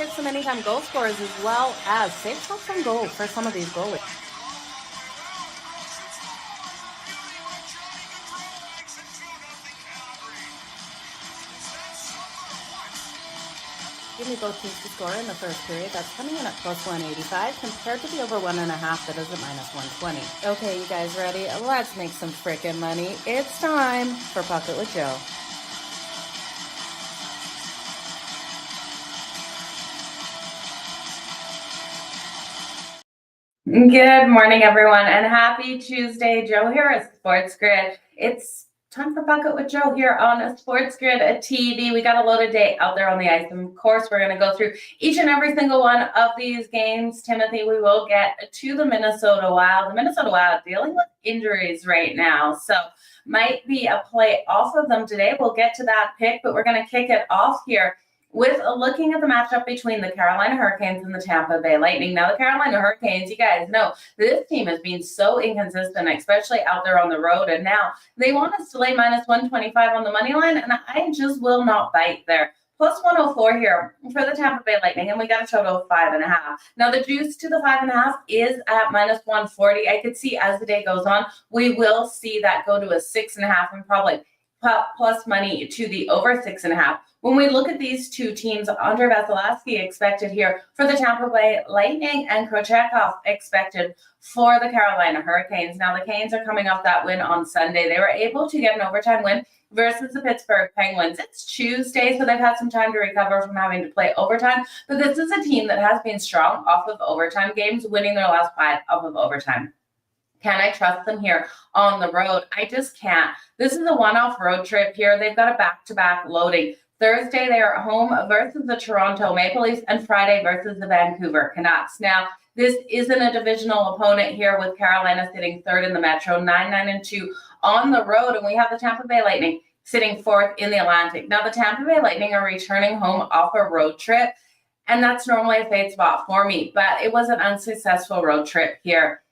hit some anytime goal scorers as well as safe shots on goal for some of these goalies. Give me both teams to score in the first period. That's coming in at plus 185 compared to the over 1.5 that is at minus 120. Okay, you guys ready? Let's make some frickin' money. It's time for Pocket with Jo. Good morning, everyone, and happy Tuesday. Jo here at SportsGrid. It's time for Pocket with Jo here on a SportsGrid, a TV. We got a loaded day out there on the ice, and of course, we're going to go through each and every single one of these games. Timothy, we will get to the Minnesota Wild. The Minnesota Wild dealing with injuries right now, so might be a play off of them today. We'll get to that pick, but we're going to kick it off here with looking at the matchup between the Carolina Hurricanes and the Tampa Bay Lightning. Now, the Carolina Hurricanes, you guys know, this team has been so inconsistent, especially out there on the road. And now they want us to lay minus 125 on the money line, and I just will not bite there. Plus 104 here for the Tampa Bay Lightning, and we got a total of 5.5. Now, the juice to the 5.5 is at minus 140. I could see as the day goes on, we will see that go to a 6.5 and probably plus money to the over 6.5. When we look at these two teams, Andre Vasilevsky expected here for the Tampa Bay Lightning and Kochetkov expected for the Carolina Hurricanes. Now, the Canes are coming off that win on Sunday. They were able to get an overtime win versus the Pittsburgh Penguins. It's Tuesday, so they've had some time to recover from having to play overtime. But this is a team that has been strong off of overtime games, winning their last 5 off of overtime. Can I trust them here on the road? I just can't. This is a one-off road trip here. They've got a back-to-back loading. Thursday, they are at home versus the Toronto Maple Leafs, and Friday versus the Vancouver Canucks. Now, this isn't a divisional opponent here with Carolina sitting third in the Metro, 9-2 on the road, and we have the Tampa Bay Lightning sitting fourth in the Atlantic. Now, the Tampa Bay Lightning are returning home off a road trip, and that's normally a fade spot for me, but it was an unsuccessful road trip here.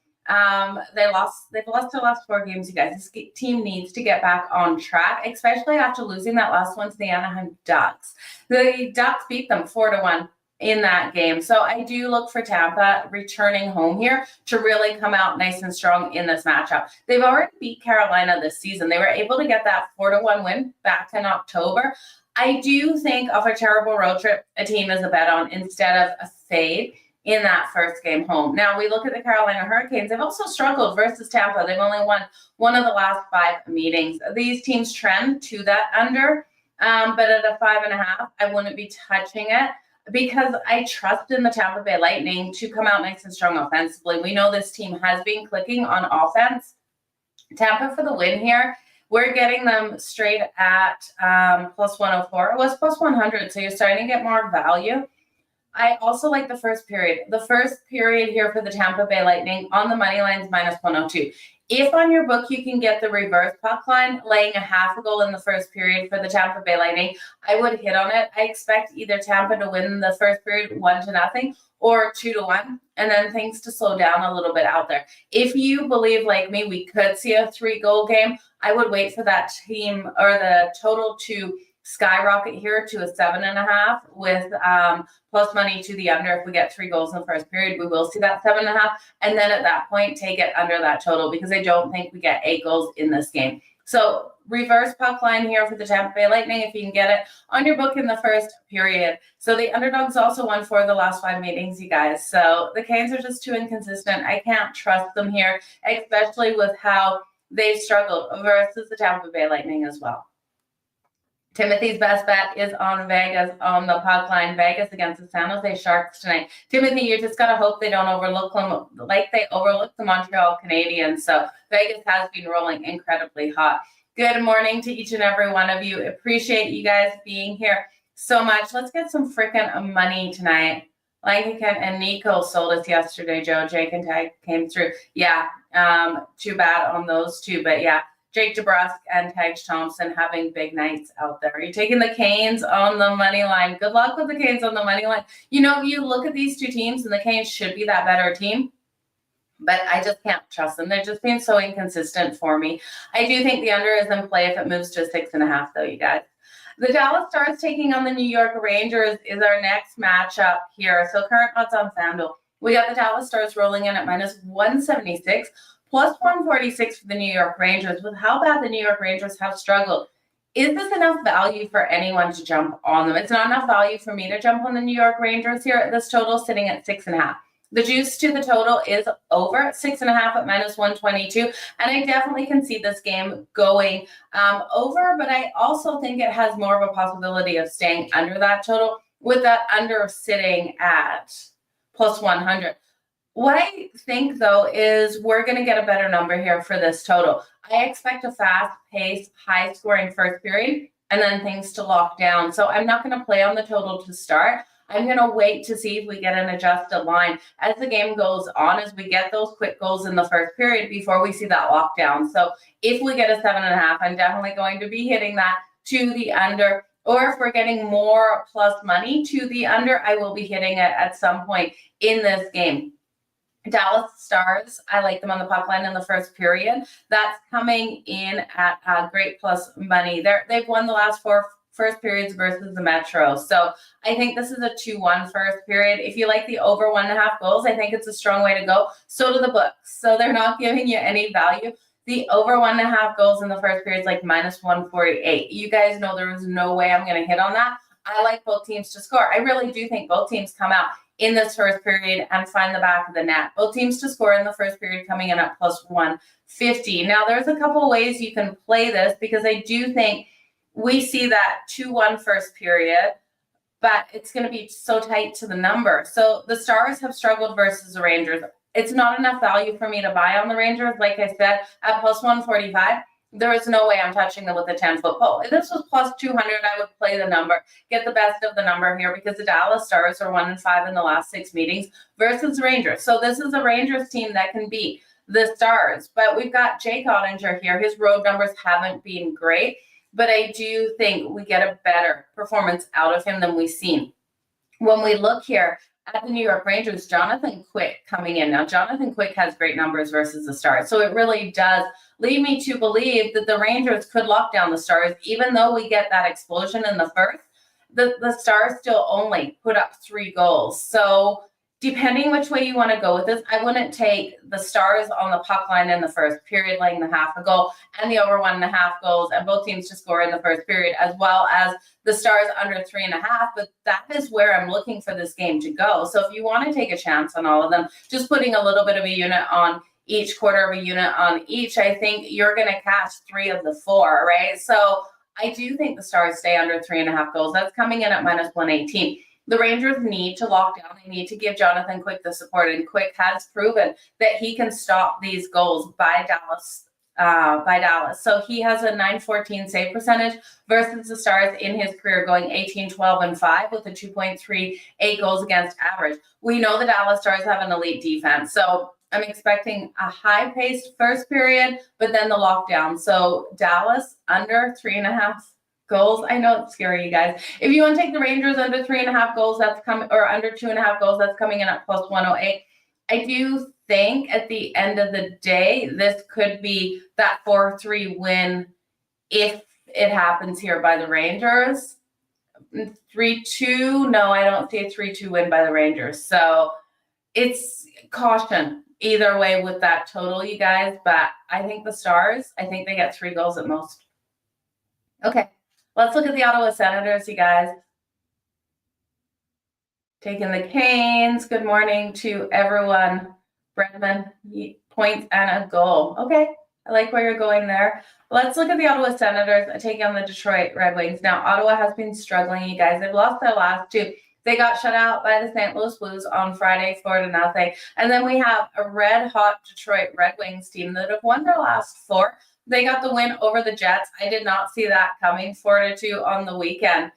They've lost their last 4 games, you guys. This team needs to get back on track, especially after losing that last one to the Anaheim Ducks. The Ducks beat them 4-1 in that game. So I do look for Tampa returning home here to really come out nice and strong in this matchup. They've already beat Carolina this season. They were able to get that 4-1 win back in October. I do think of a terrible road trip, a team is a bet on instead of a fade in that first game home. Now, we look at the Carolina Hurricanes. They've also struggled versus Tampa. They've only won one of the last 5 meetings. These teams trend to that under, but at a 5.5, I wouldn't be touching it because I trust in the Tampa Bay Lightning to come out nice and strong offensively. We know this team has been clicking on offense. Tampa for the win here. We're getting them straight at plus 104. It was plus 100, so you're starting to get more value. I also like the first period. The first period here for the Tampa Bay Lightning on the money lines minus 102. If on your book you can get the reverse puck line, laying a half a goal in the first period for the Tampa Bay Lightning, I would hit on it. I expect either Tampa to win the first period 1-0 or 2-1, and then things to slow down a little bit out there. If you believe, like me, we could see a 3-goal game, I would wait for that team or the total to skyrocket here to a 7.5 with plus money to the under. If we get 3 goals in the first period, we will see that 7.5. And then at that point, take it under that total because I don't think we get 8 goals in this game. So reverse puck line here for the Tampa Bay Lightning if you can get it on your book in the first period. So the underdogs also won 4 of the last 5 meetings, you guys. So the Canes are just too inconsistent. I can't trust them here, especially with how they've struggled versus the Tampa Bay Lightning as well. Timothy's best bet is on Vegas on the puck line. Vegas against the San Jose Sharks tonight. Timothy, you just got to hope they don't overlook them like they overlooked the Montreal Canadiens. So Vegas has been rolling incredibly hot. Good morning to each and every one of you. Appreciate you guys being here so much. Let's get some freaking money tonight. Lankican and Nico sold us yesterday, Jo. Jake and Tag came through. Yeah, too bad on those two. But yeah, Jake DeBrusk and Tage Thompson having big nights out there. Are you taking the Canes on the money line? Good luck with the Canes on the money line. You know, you look at these two teams, and the Canes should be that better team, but I just can't trust them. They're just being so inconsistent for me. I do think the under is in play if it moves to 6.5, though, you guys. The Dallas Stars taking on the New York Rangers is our next matchup here. So current odds on FanDuel. We got the Dallas Stars rolling in at minus 176, plus 146 for the New York Rangers. With how bad the New York Rangers have struggled, is this enough value for anyone to jump on them? It's not enough value for me to jump on the New York Rangers here. This total sitting at 6.5. The juice to the total is over 6.5 at minus 122. And I definitely can see this game going over, but I also think it has more of a possibility of staying under that total, with that under sitting at plus 100. What I think, though, is we're going to get a better number here for this total. I expect a fast-paced, high-scoring first period and then things to lock down. So I'm not going to play on the total to start. I'm going to wait to see if we get an adjusted line as the game goes on, as we get those quick goals in the first period before we see that lockdown. So if we get a 7.5, I'm definitely going to be hitting that to the under. Or if we're getting more plus money to the under, I will be hitting it at some point in this game. Dallas Stars, I like them on the puck line in the first period. That's coming in at great plus money. They've won the last 4 first periods versus the Metro. So I think this is a 2-1 first period. If you like the over 1.5 goals, I think it's a strong way to go. So do the books. So they're not giving you any value. The over 1.5 goals in the first period is like minus 148. You guys know there is no way I'm going to hit on that. I like both teams to score. I really do think both teams come out in this first period and find the back of the net. Both teams to score in the first period coming in at plus 150. Now, there's a couple ways you can play this, because I do think we see that 2-1 first period, but it's going to be so tight to the number. So the Stars have struggled versus the Rangers. It's not enough value for me to buy on the Rangers. Like I said, at plus 145, there is no way I'm touching them with a 10-foot pole. If this was plus 200, I would play the number, get the best of the number here, because the Dallas Stars are 1-5 in the last 6 meetings versus Rangers. So this is a Rangers team that can beat the Stars. But we've got Jake Ottinger here. His road numbers haven't been great, but I do think we get a better performance out of him than we've seen. When we look here at the New York Rangers, Jonathan Quick coming in. Now, Jonathan Quick has great numbers versus the Stars. So it really does lead me to believe that the Rangers could lock down the Stars, even though we get that explosion in the first. The Stars still only put up 3 goals. So depending which way you want to go with this, I wouldn't take the Stars on the puck line in the first period, laying the half a goal, and the over 1.5 goals, and both teams to score in the first period, as well as the Stars under 3.5. But that is where I'm looking for this game to go. So if you want to take a chance on all of them, just putting a little bit of a unit on each, quarter of a unit on each, I think you're going to catch 3 of the 4, right? So I do think the Stars stay under 3.5 goals. That's coming in at minus 118. The Rangers need to lock down. They need to give Jonathan Quick the support, and Quick has proven that he can stop these goals by Dallas. So he has a .914 save percentage versus the Stars in his career, going 18, 12, and 5 with a 2.38 goals against average. We know the Dallas Stars have an elite defense, so I'm expecting a high-paced first period, but then the lockdown. So Dallas under 3.5 goals. I know it's scary, you guys. If you want to take the Rangers under 3.5 goals, that's coming, or under 2.5 goals, that's coming in at plus 108. I do think at the end of the day, this could be that 4-3 win if it happens here by the Rangers. 3-2, no, I don't see a 3-2 win by the Rangers. So it's caution either way with that total, you guys. But I think the Stars, I think they get 3 goals at most. Okay. Let's look at the Ottawa Senators, you guys. Taking the Canes. Good morning to everyone. Bregman, points and a goal. Okay, I like where you're going there. Let's look at the Ottawa Senators taking on the Detroit Red Wings. Now, Ottawa has been struggling, you guys. They've lost their last 2. They got shut out by the St. Louis Blues on Friday, 4-0. And then we have a red-hot Detroit Red Wings team that have won their last 4. They got the win over the Jets. I did not see that coming, 4-2 on the weekend.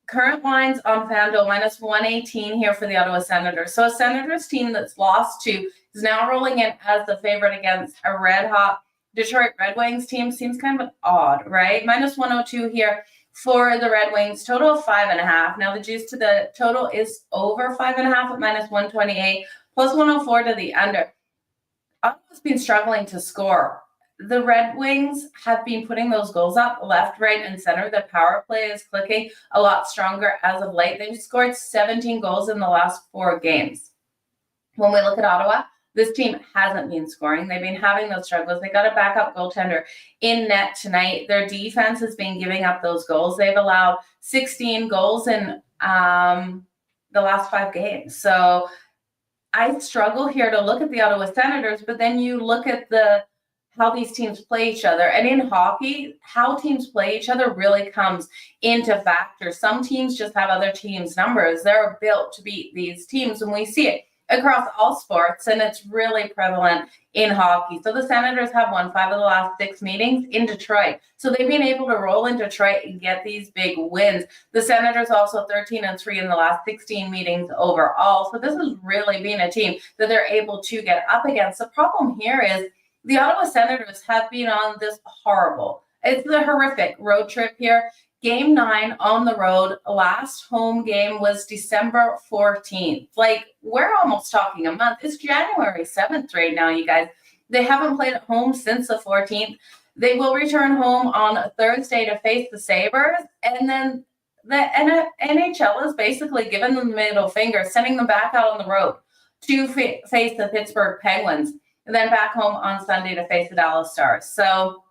Current lines on FanDuel, minus 118 here for the Ottawa Senators. So a Senators team that's lost 2 is now rolling in as the favorite against a red-hot Detroit Red Wings team. Seems kind of odd, right? Minus 102 here for the Red Wings, total of 5.5. Now the juice to the total is over 5.5 at minus 128, plus 104 to the under. Ottawa's been struggling to score. the Red Wings have been putting those goals up left, right, and center. The power play is clicking a lot stronger as of late. They've scored 17 goals in the last 4 games. When we look at Ottawa, this team hasn't been scoring. They've been having those struggles. They got a backup goaltender in net tonight. Their defense has been giving up those goals. They've allowed 16 goals in the last 5 games. So I struggle here to look at the Ottawa Senators, but then you look at how these teams play each other. And in hockey, how teams play each other really comes into factor. Some teams just have other teams' numbers. They're built to beat these teams, and we see it across all sports, and it's really prevalent in hockey. So the Senators have won 5 of the last 6 meetings in Detroit. So they've been able to roll in Detroit and get these big wins. The Senators also 13-3 in the last 16 meetings overall. So this has really been a team that they're able to get up against. The problem here is the Ottawa Senators have been on this it's a horrific road trip here. Game 9 on the road, last home game was December 14th. Like, we're almost talking a month. It's January 7th right now, you guys. They haven't played at home since the 14th. They will return home on Thursday to face the Sabres. And then the NHL is basically giving them the middle finger, sending them back out on the road to face the Pittsburgh Penguins. And then back home on Sunday to face the Dallas Stars. So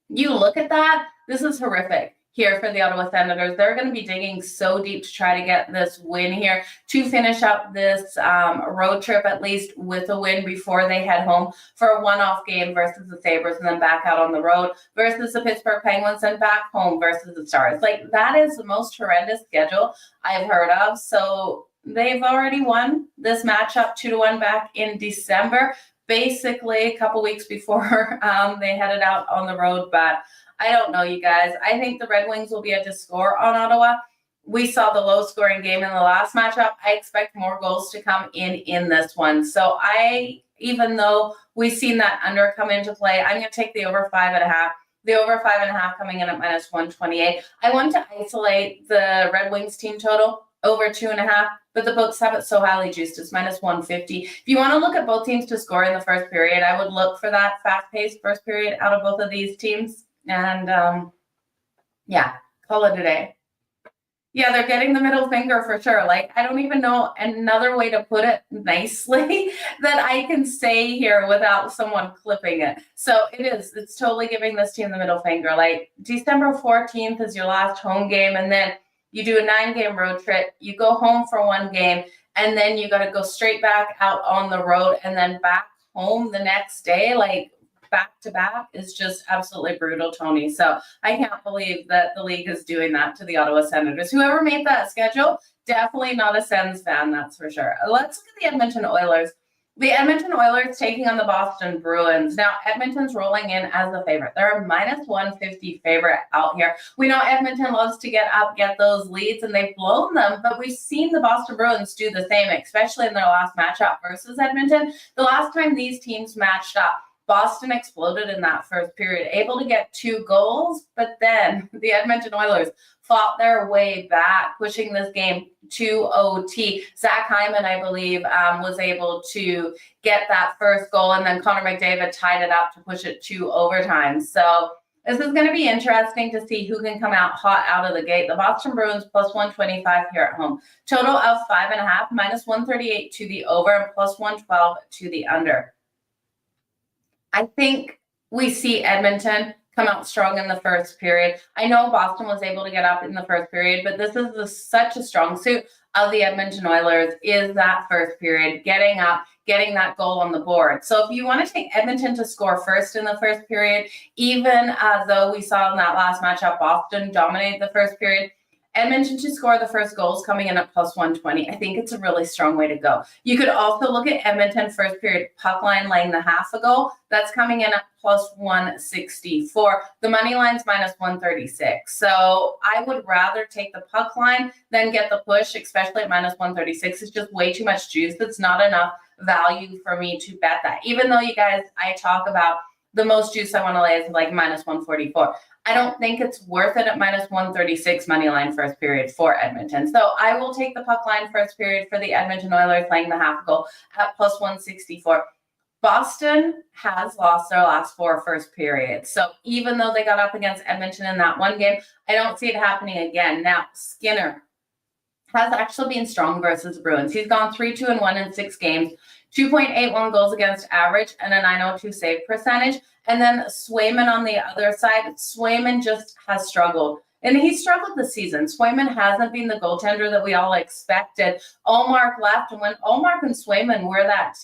you look at that, this is horrific here for the Ottawa Senators. They're going to be digging so deep to try to get this win here to finish up this road trip, at least with a win before they head home for a one-off game versus the Sabres, and then back out on the road versus the Pittsburgh Penguins, and back home versus the Stars. Like, that is the most horrendous schedule I've heard of. So they've already won this matchup 2-1 back in December, basically a couple weeks before they headed out on the road. But I don't know, you guys. I think the Red Wings will be able to score on Ottawa. We saw the low-scoring game in the last matchup. I expect more goals to come in this one. So even though we've seen that under come into play, I'm going to take the over 5.5. The over 5.5 coming in at -128. I want to isolate the Red Wings team total over 2.5, but the books have it so highly juiced. It's -150. If you want to look at both teams to score in the first period, I would look for that fast-paced first period out of both of these teams. And call it a day. Yeah, they're getting the middle finger for sure. Like, I don't even know another way to put it nicely that I can say here without someone clipping it. So it's totally giving this team the middle finger. Like, December 14th is your last home game, and then you do a 9-game road trip. You go home for 1 game, and then you got to go straight back out on the road and then back home the next day. Like, back to back is just absolutely brutal, Tony. So I can't believe that the league is doing that to the Ottawa Senators. Whoever made that schedule, definitely not a Sens fan, that's for sure. Let's look at the Edmonton Oilers. The Edmonton Oilers taking on the Boston Bruins. Now, Edmonton's rolling in as a favorite. They're a -150 favorite out here. We know Edmonton loves to get up, get those leads, and they've blown them, but we've seen the Boston Bruins do the same, especially in their last matchup versus Edmonton. The last time these teams matched up, Boston exploded in that first period, able to get 2 goals, but then the Edmonton Oilers fought their way back, pushing this game to OT. Zach Hyman, I believe, was able to get that first goal, and then Connor McDavid tied it up to push it to overtime. So this is going to be interesting to see who can come out hot out of the gate. The Boston Bruins +125 here at home. Total of 5.5, -138 to the over, and +112 to the under. I think we see Edmonton come out strong in the first period. I know Boston was able to get up in the first period, but this is such a strong suit of the Edmonton Oilers is that first period, getting up, getting that goal on the board. So if you want to take Edmonton to score first in the first period, even though we saw in that last matchup, Boston dominated the first period, Edmonton to score the first goals coming in at +120. I think it's a really strong way to go. You could also look at Edmonton first period puck line laying the half a goal. That's coming in at +164. The money line's -136. So I would rather take the puck line than get the push, especially at -136. It's just way too much juice. It's not enough value for me to bet that. Even though you guys, I talk about the most juice I want to lay is like -144. I don't think it's worth it at -136 money line first period for Edmonton. So I will take the puck line first period for the Edmonton Oilers laying the half goal at +164. Boston has lost their last 4 first periods. So even though they got up against Edmonton in that one game, I don't see it happening again. Now, Skinner has actually been strong versus Bruins. He's gone 3-2-1 in 6 games, 2.81 goals against average, and a 902 save percentage. And then Swayman on the other side, Swayman just has struggled. And he struggled this season. Swayman hasn't been the goaltender that we all expected. Allmark left, and when Allmark and Swayman were that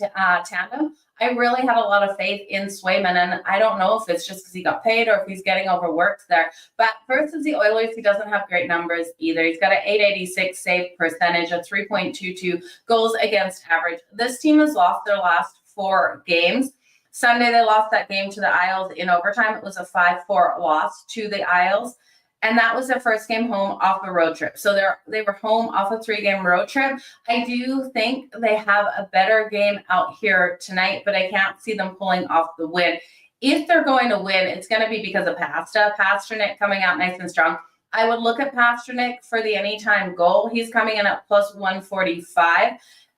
tandem, I really had a lot of faith in Swayman, and I don't know if it's just because he got paid or if he's getting overworked there. But versus the Oilers, he doesn't have great numbers either. He's got an 886 save percentage, a 3.22 goals against average. This team has lost their last 4 games. Sunday, they lost that game to the Isles in overtime. It was a 5-4 loss to the Isles. And that was their first game home off a road trip. So they were home off a 3-game road trip. I do think they have a better game out here tonight, but I can't see them pulling off the win. If they're going to win, it's going to be because of Pasternak coming out nice and strong. I would look at Pasternak for the anytime goal. He's coming in at plus 145.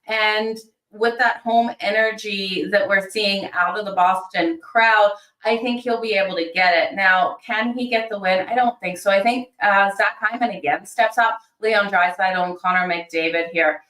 And with that home energy that we're seeing out of the Boston crowd, I think he'll be able to get it. Now, can he get the win? I don't think so. I think Zach Hyman again steps up, Leon Draisaitl and Connor McDavid here.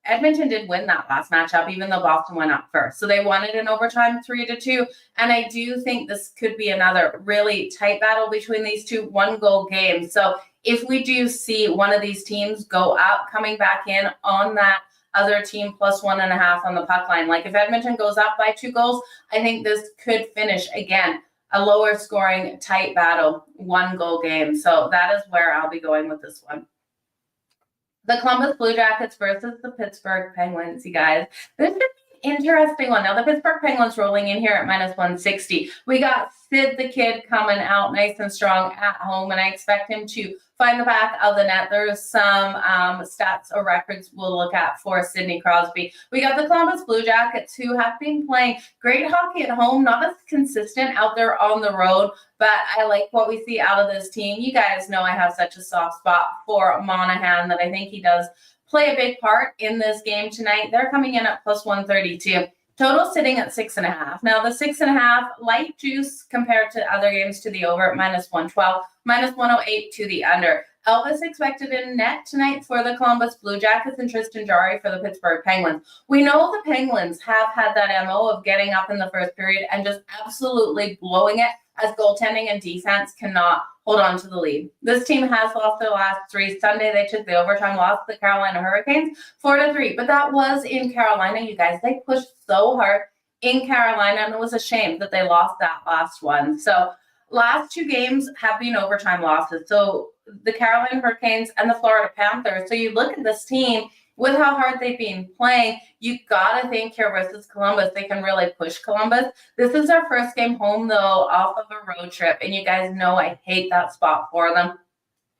Edmonton did win that last matchup, even though Boston went up first. So they won it in overtime 3-2. And I do think this could be another really tight battle between these two 1-goal games. So if we do see one of these teams go up, coming back in on that other team plus 1.5 on the puck line. Like if Edmonton goes up by 2 goals, I think this could finish again a lower scoring tight battle, 1-goal game. So that is where I'll be going with this one. The Columbus Blue Jackets versus the Pittsburgh Penguins, you guys. This is an interesting one. Now the Pittsburgh Penguins rolling in here at minus 160. We got Sid the Kid coming out nice and strong at home, and I expect him to find the back of the net. There's some stats or records we'll look at for Sidney Crosby. We got the Columbus Blue Jackets, who have been playing great hockey at home, not as consistent out there on the road, but I like what we see out of this team. You guys know I have such a soft spot for Monahan that I think he does play a big part in this game tonight. They're coming in at plus 132. Total sitting at 6.5. Now the 6.5 light juice compared to other games to the over at minus 112, minus 108 to the under. Elvis expected in net tonight for the Columbus Blue Jackets and Tristan Jarry for the Pittsburgh Penguins. We know the Penguins have had that MO of getting up in the first period and just absolutely blowing it as goaltending and defense cannot hold on to the lead. This team has lost their last 3. Sunday, they took the overtime loss to the Carolina Hurricanes, 4-3. But that was in Carolina, you guys. They pushed so hard in Carolina, and it was a shame that they lost that last one. So last 2 games have been overtime losses. So the Carolina Hurricanes and the Florida Panthers. So you look at this team, with how hard they've been playing, you got to think here versus Columbus, they can really push Columbus. This is their first game home, though, off of a road trip. And you guys know I hate that spot for them.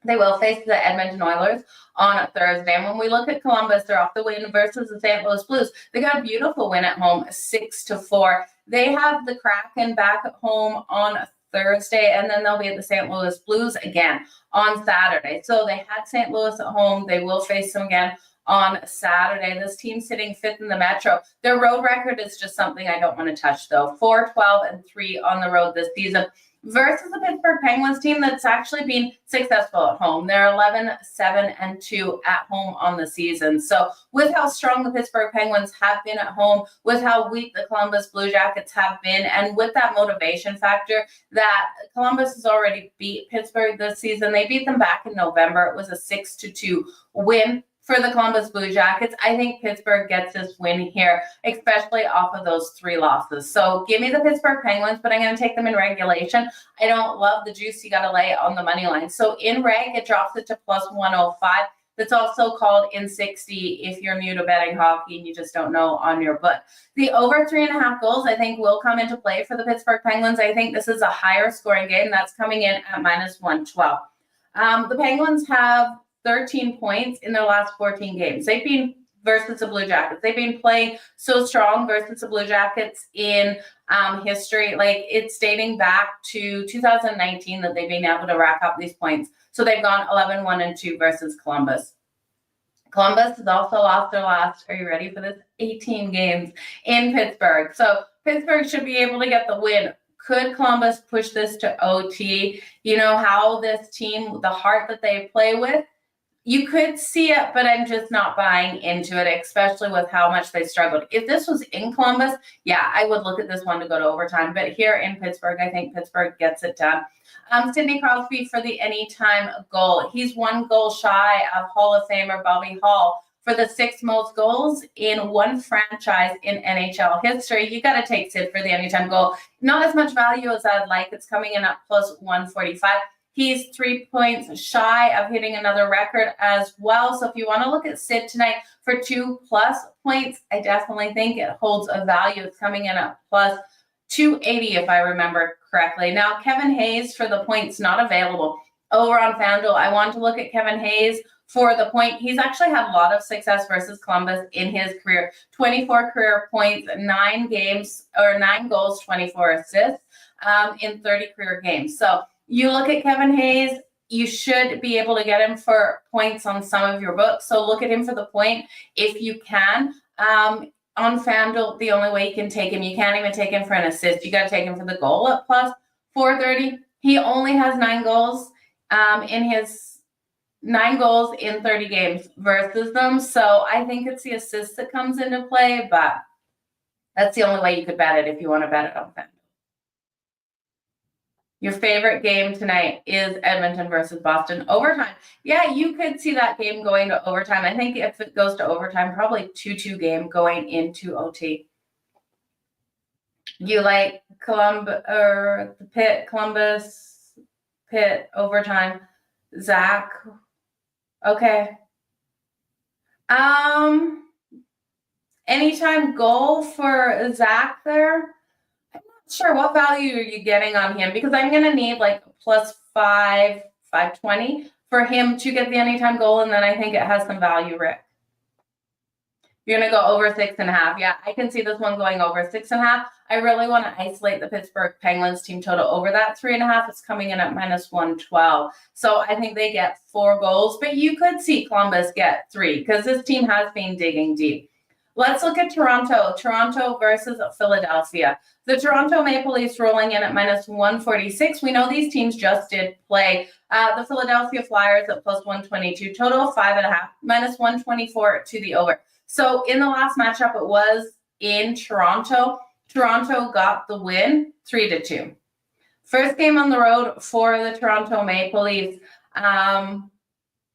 They will face the Edmonton Oilers on a Thursday. And when we look at Columbus, they're off the win versus the St. Louis Blues. They got a beautiful win at home, 6-4. They have the Kraken back at home on Thursday, and then they'll be at the St. Louis Blues again on Saturday. So they had St. Louis at home. They will face them again on Saturday. This team sitting 5th in the Metro. Their road record is just something I don't want to touch, though. 4-12-3 on the road this season versus the Pittsburgh Penguins team that's actually been successful at home. They're 11-7-2 at home on the season. So with how strong the Pittsburgh Penguins have been at home, with how weak the Columbus Blue Jackets have been, and with that motivation factor that Columbus has already beat Pittsburgh this season. They beat them back in November. It was a 6-2 win for the Columbus Blue Jackets. I think Pittsburgh gets this win here, especially off of those 3 losses. So give me the Pittsburgh Penguins, but I'm going to take them in regulation. I don't love the juice you got to lay on the money line. So in reg, it drops it to plus 105. That's also called in 60 if you're new to betting hockey and you just don't know on your book. The over 3.5 goals, I think, will come into play for the Pittsburgh Penguins. I think this is a higher scoring game. That's coming in at minus 112. The Penguins have 13 points in their last 14 games. They've been versus the Blue Jackets. They've been playing so strong versus the Blue Jackets in history. Like, it's dating back to 2019 that they've been able to rack up these points. So they've gone 11-1-2 versus Columbus. Columbus has also lost their last, are you ready for this? 18 games in Pittsburgh. So Pittsburgh should be able to get the win. Could Columbus push this to OT? You know how this team, the heart that they play with, you could see it, but I'm just not buying into it, especially with how much they struggled. If this was in Columbus, yeah, I would look at this one to go to overtime. But here in Pittsburgh, I think Pittsburgh gets it done. Sidney Crosby for the anytime goal. He's one goal shy of Hall of Famer Bobby Hall for the 6th most goals in one franchise in NHL history. You got to take Sid for the anytime goal. Not as much value as I'd like. It's coming in at plus 145. He's 3 points shy of hitting another record as well. So if you want to look at Sid tonight for 2+ points, I definitely think it holds a value. It's coming in at plus 280 if I remember correctly. Now, Kevin Hayes for the points not available. Over on FanDuel, I want to look at Kevin Hayes for the point. He's actually had a lot of success versus Columbus in his career. 24 career points, 9 goals, 24 assists in 30 career games. So you look at Kevin Hayes, you should be able to get him for points on some of your books. So look at him for the point if you can. On FanDuel, the only way you can take him, you can't even take him for an assist. You got to take him for the goal at plus 430. He only has 9 goals in 30 games versus them. So I think it's the assist that comes into play, but that's the only way you could bet it if you want to bet it on FanDuel. Your favorite game tonight is Edmonton versus Boston. Overtime. Yeah, you could see that game going to overtime. I think if it goes to overtime, probably 2-2 game going into OT. You like Columbus, Pitt, overtime. Zach. Okay. Anytime goal for Zach there. Sure, what value are you getting on him? Because I'm going to need like plus 520 for him to get the anytime goal, and then I think it has some value, Rick. You're going to go over 6.5. Yeah, I can see this one going over 6.5. I really want to isolate the Pittsburgh Penguins team total over that 3.5. It's coming in at minus 112. So I think they get 4 goals, but you could see Columbus get 3 because this team has been digging deep. Let's look at Toronto. Toronto versus Philadelphia. The Toronto Maple Leafs rolling in at minus 146. We know these teams just did play. The Philadelphia Flyers at plus 122. Total of 5.5. Minus 124 to the over. So in the last matchup, it was in Toronto. Toronto got the win 3-2. First game on the road for the Toronto Maple Leafs.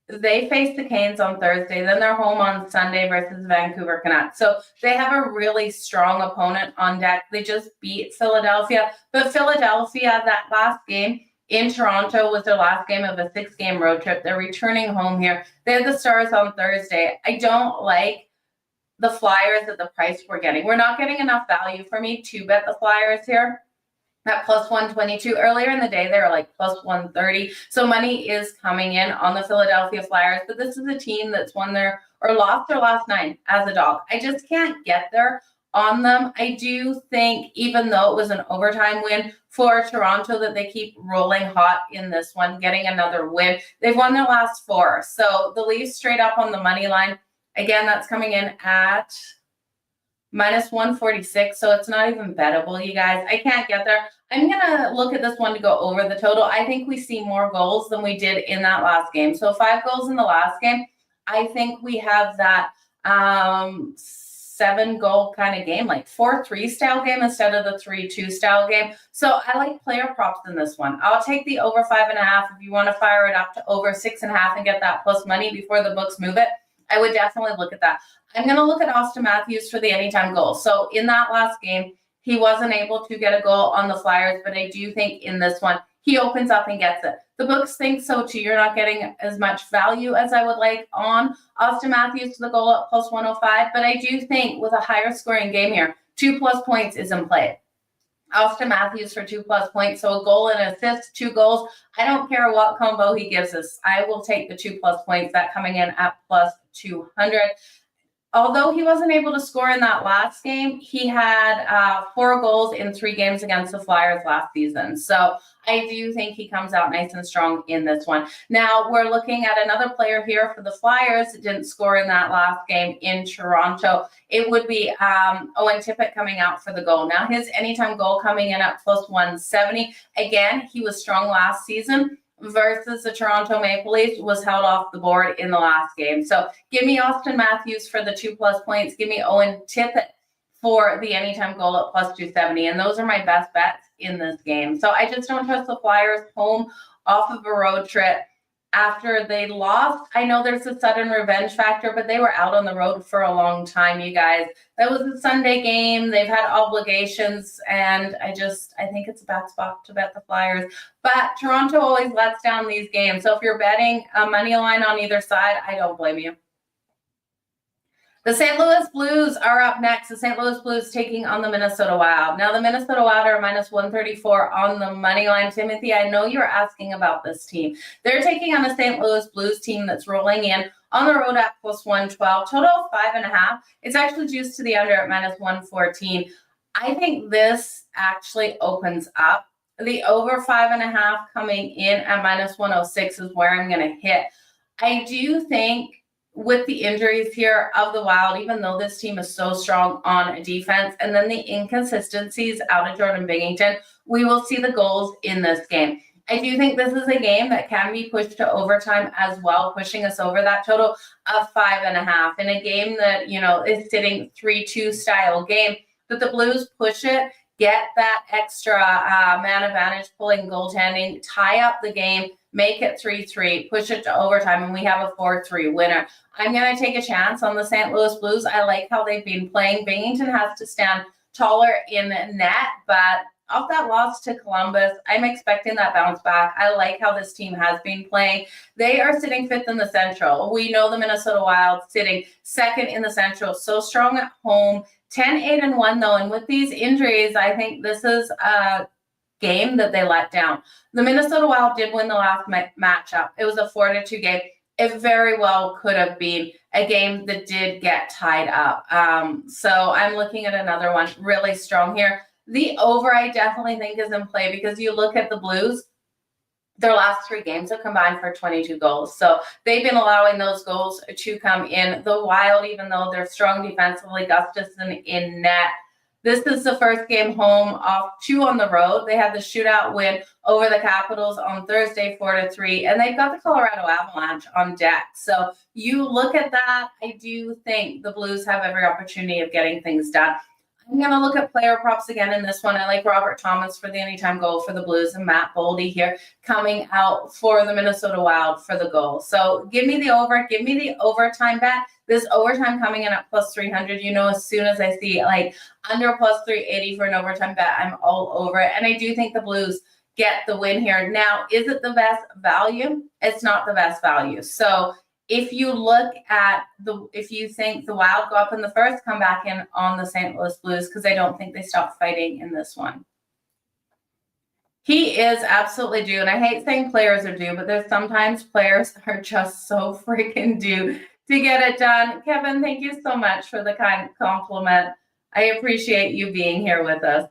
They face the Canes on Thursday. Then they're home on Sunday versus Vancouver Canucks. So they have a really strong opponent on deck. They just beat Philadelphia. But Philadelphia, that last game in Toronto was their last game of a 6-game road trip. They're returning home here. They have the Stars on Thursday. I don't like the Flyers at the price we're getting. We're not getting enough value for me to bet the Flyers here. At plus 122. Earlier in the day, they were like plus 130. So money is coming in on the Philadelphia Flyers, but this is a team that's won lost their last 9 as a dog. I just can't get there on them. I do think, even though it was an overtime win for Toronto, that they keep rolling hot in this one, getting another win. They've won their last 4. So the Leafs straight up on the money line. Again, that's coming in at minus 146, so it's not even bettable, you guys. I can't get there. I'm going to look at this one to go over the total. I think we see more goals than we did in that last game. So 5 goals in the last game. I think we have that 7-goal kind of game, like 4-3 style game instead of the 3-2 style game. So I like player props in this one. I'll take the over 5.5 if you want to fire it up to over 6.5 and get that plus money before the books move it. I would definitely look at that. I'm going to look at Austin Matthews for the anytime goal. So in that last game, he wasn't able to get a goal on the Flyers, but I do think in this one, he opens up and gets it. The books think so too. You're not getting as much value as I would like on Austin Matthews to the goal at plus 105, but I do think with a higher scoring game here, 2+ points is in play. Austin Matthews for 2+ points. So a goal and an assist, 2 goals. I don't care what combo he gives us. I will take the 2+ points. That coming in at plus 200. although he wasn't able to score in that last game, he had 4 goals in 3 games against the Flyers last season. So I do think he comes out nice and strong in this one. Now, we're looking at another player here for the Flyers that didn't score in that last game in Toronto. It would be Owen Tippett coming out for the goal. Now, his anytime goal coming in at plus 170. Again, he was strong last season versus the Toronto Maple Leafs, was held off the board in the last game. So give me Austin Matthews for the 2+ points. Give me Owen Tippett for the anytime goal at plus 270. And those are my best bets in this game. So I just don't trust the Flyers home off of a road trip after they lost. I know there's a sudden revenge factor, but they were out on the road for a long time, you guys. That was a Sunday game. They've had obligations, and I think it's a bad spot to bet the Flyers. But Toronto always lets down these games. So if you're betting a money line on either side, I don't blame you. The St. Louis Blues are up next. The St. Louis Blues taking on the Minnesota Wild. Now, the Minnesota Wild are minus 134 on the money line. Timothy, I know you're asking about this team. They're taking on a St. Louis Blues team that's rolling in on the road at plus 112. Total of 5.5. It's actually juiced to the under at minus 114. I think this actually opens up. The over 5.5 coming in at minus 106 is where I'm going to hit. I do think with the injuries here of the Wild, even though this team is so strong on defense, and then the inconsistencies out of Jordan Binnington, we will see the goals in this game. I do think this is a game that can be pushed to overtime as well, pushing us over that total of 5.5 in a game that, is sitting 3-2 style game, but the Blues push it, get that extra man advantage, pulling goaltending, tie up the game, make it 3-3, push it to overtime, and we have a 4-3 winner. I'm going to take a chance on the St. Louis Blues. I like how they've been playing. Binnington has to stand taller in net, but off that loss to Columbus, I'm expecting that bounce back. I like how this team has been playing. They are sitting 5th in the Central. We know the Minnesota Wild sitting 2nd in the Central, so strong at home. 10-8-1 though, and with these injuries, I think this is a game that they let down. The Minnesota Wild did win the last matchup. It was a 4-2 game. It very well could have been a game that did get tied up. So I'm looking at another one really strong here. The over, I definitely think, is in play because you look at the Blues, their last 3 games have combined for 22 goals. So they've been allowing those goals to come in. The Wild, even though they're strong defensively, Gustafsson in net. This is the first game home off 2 on the road. They had the shootout win over the Capitals on Thursday, 4-3, and they've got the Colorado Avalanche on deck. So you look at that, I do think the Blues have every opportunity of getting things done. I'm going to look at player props again in this one. I like Robert Thomas for the anytime goal for the Blues and Matt Boldy here coming out for the Minnesota Wild for the goal. So give me the over. Give me the overtime bet. This overtime coming in at plus 300. As soon as I see under plus 380 for an overtime bet, I'm all over it. And I do think the Blues get the win here. Now, is it the best value? It's not the best value. So if you look at if you think the Wild go up in the first, come back in on the St. Louis Blues because I don't think they stop fighting in this one. He is absolutely due, and I hate saying players are due, but there's sometimes players are just so freaking due to get it done. Kevin, thank you so much for the kind compliment. I appreciate you being here with us.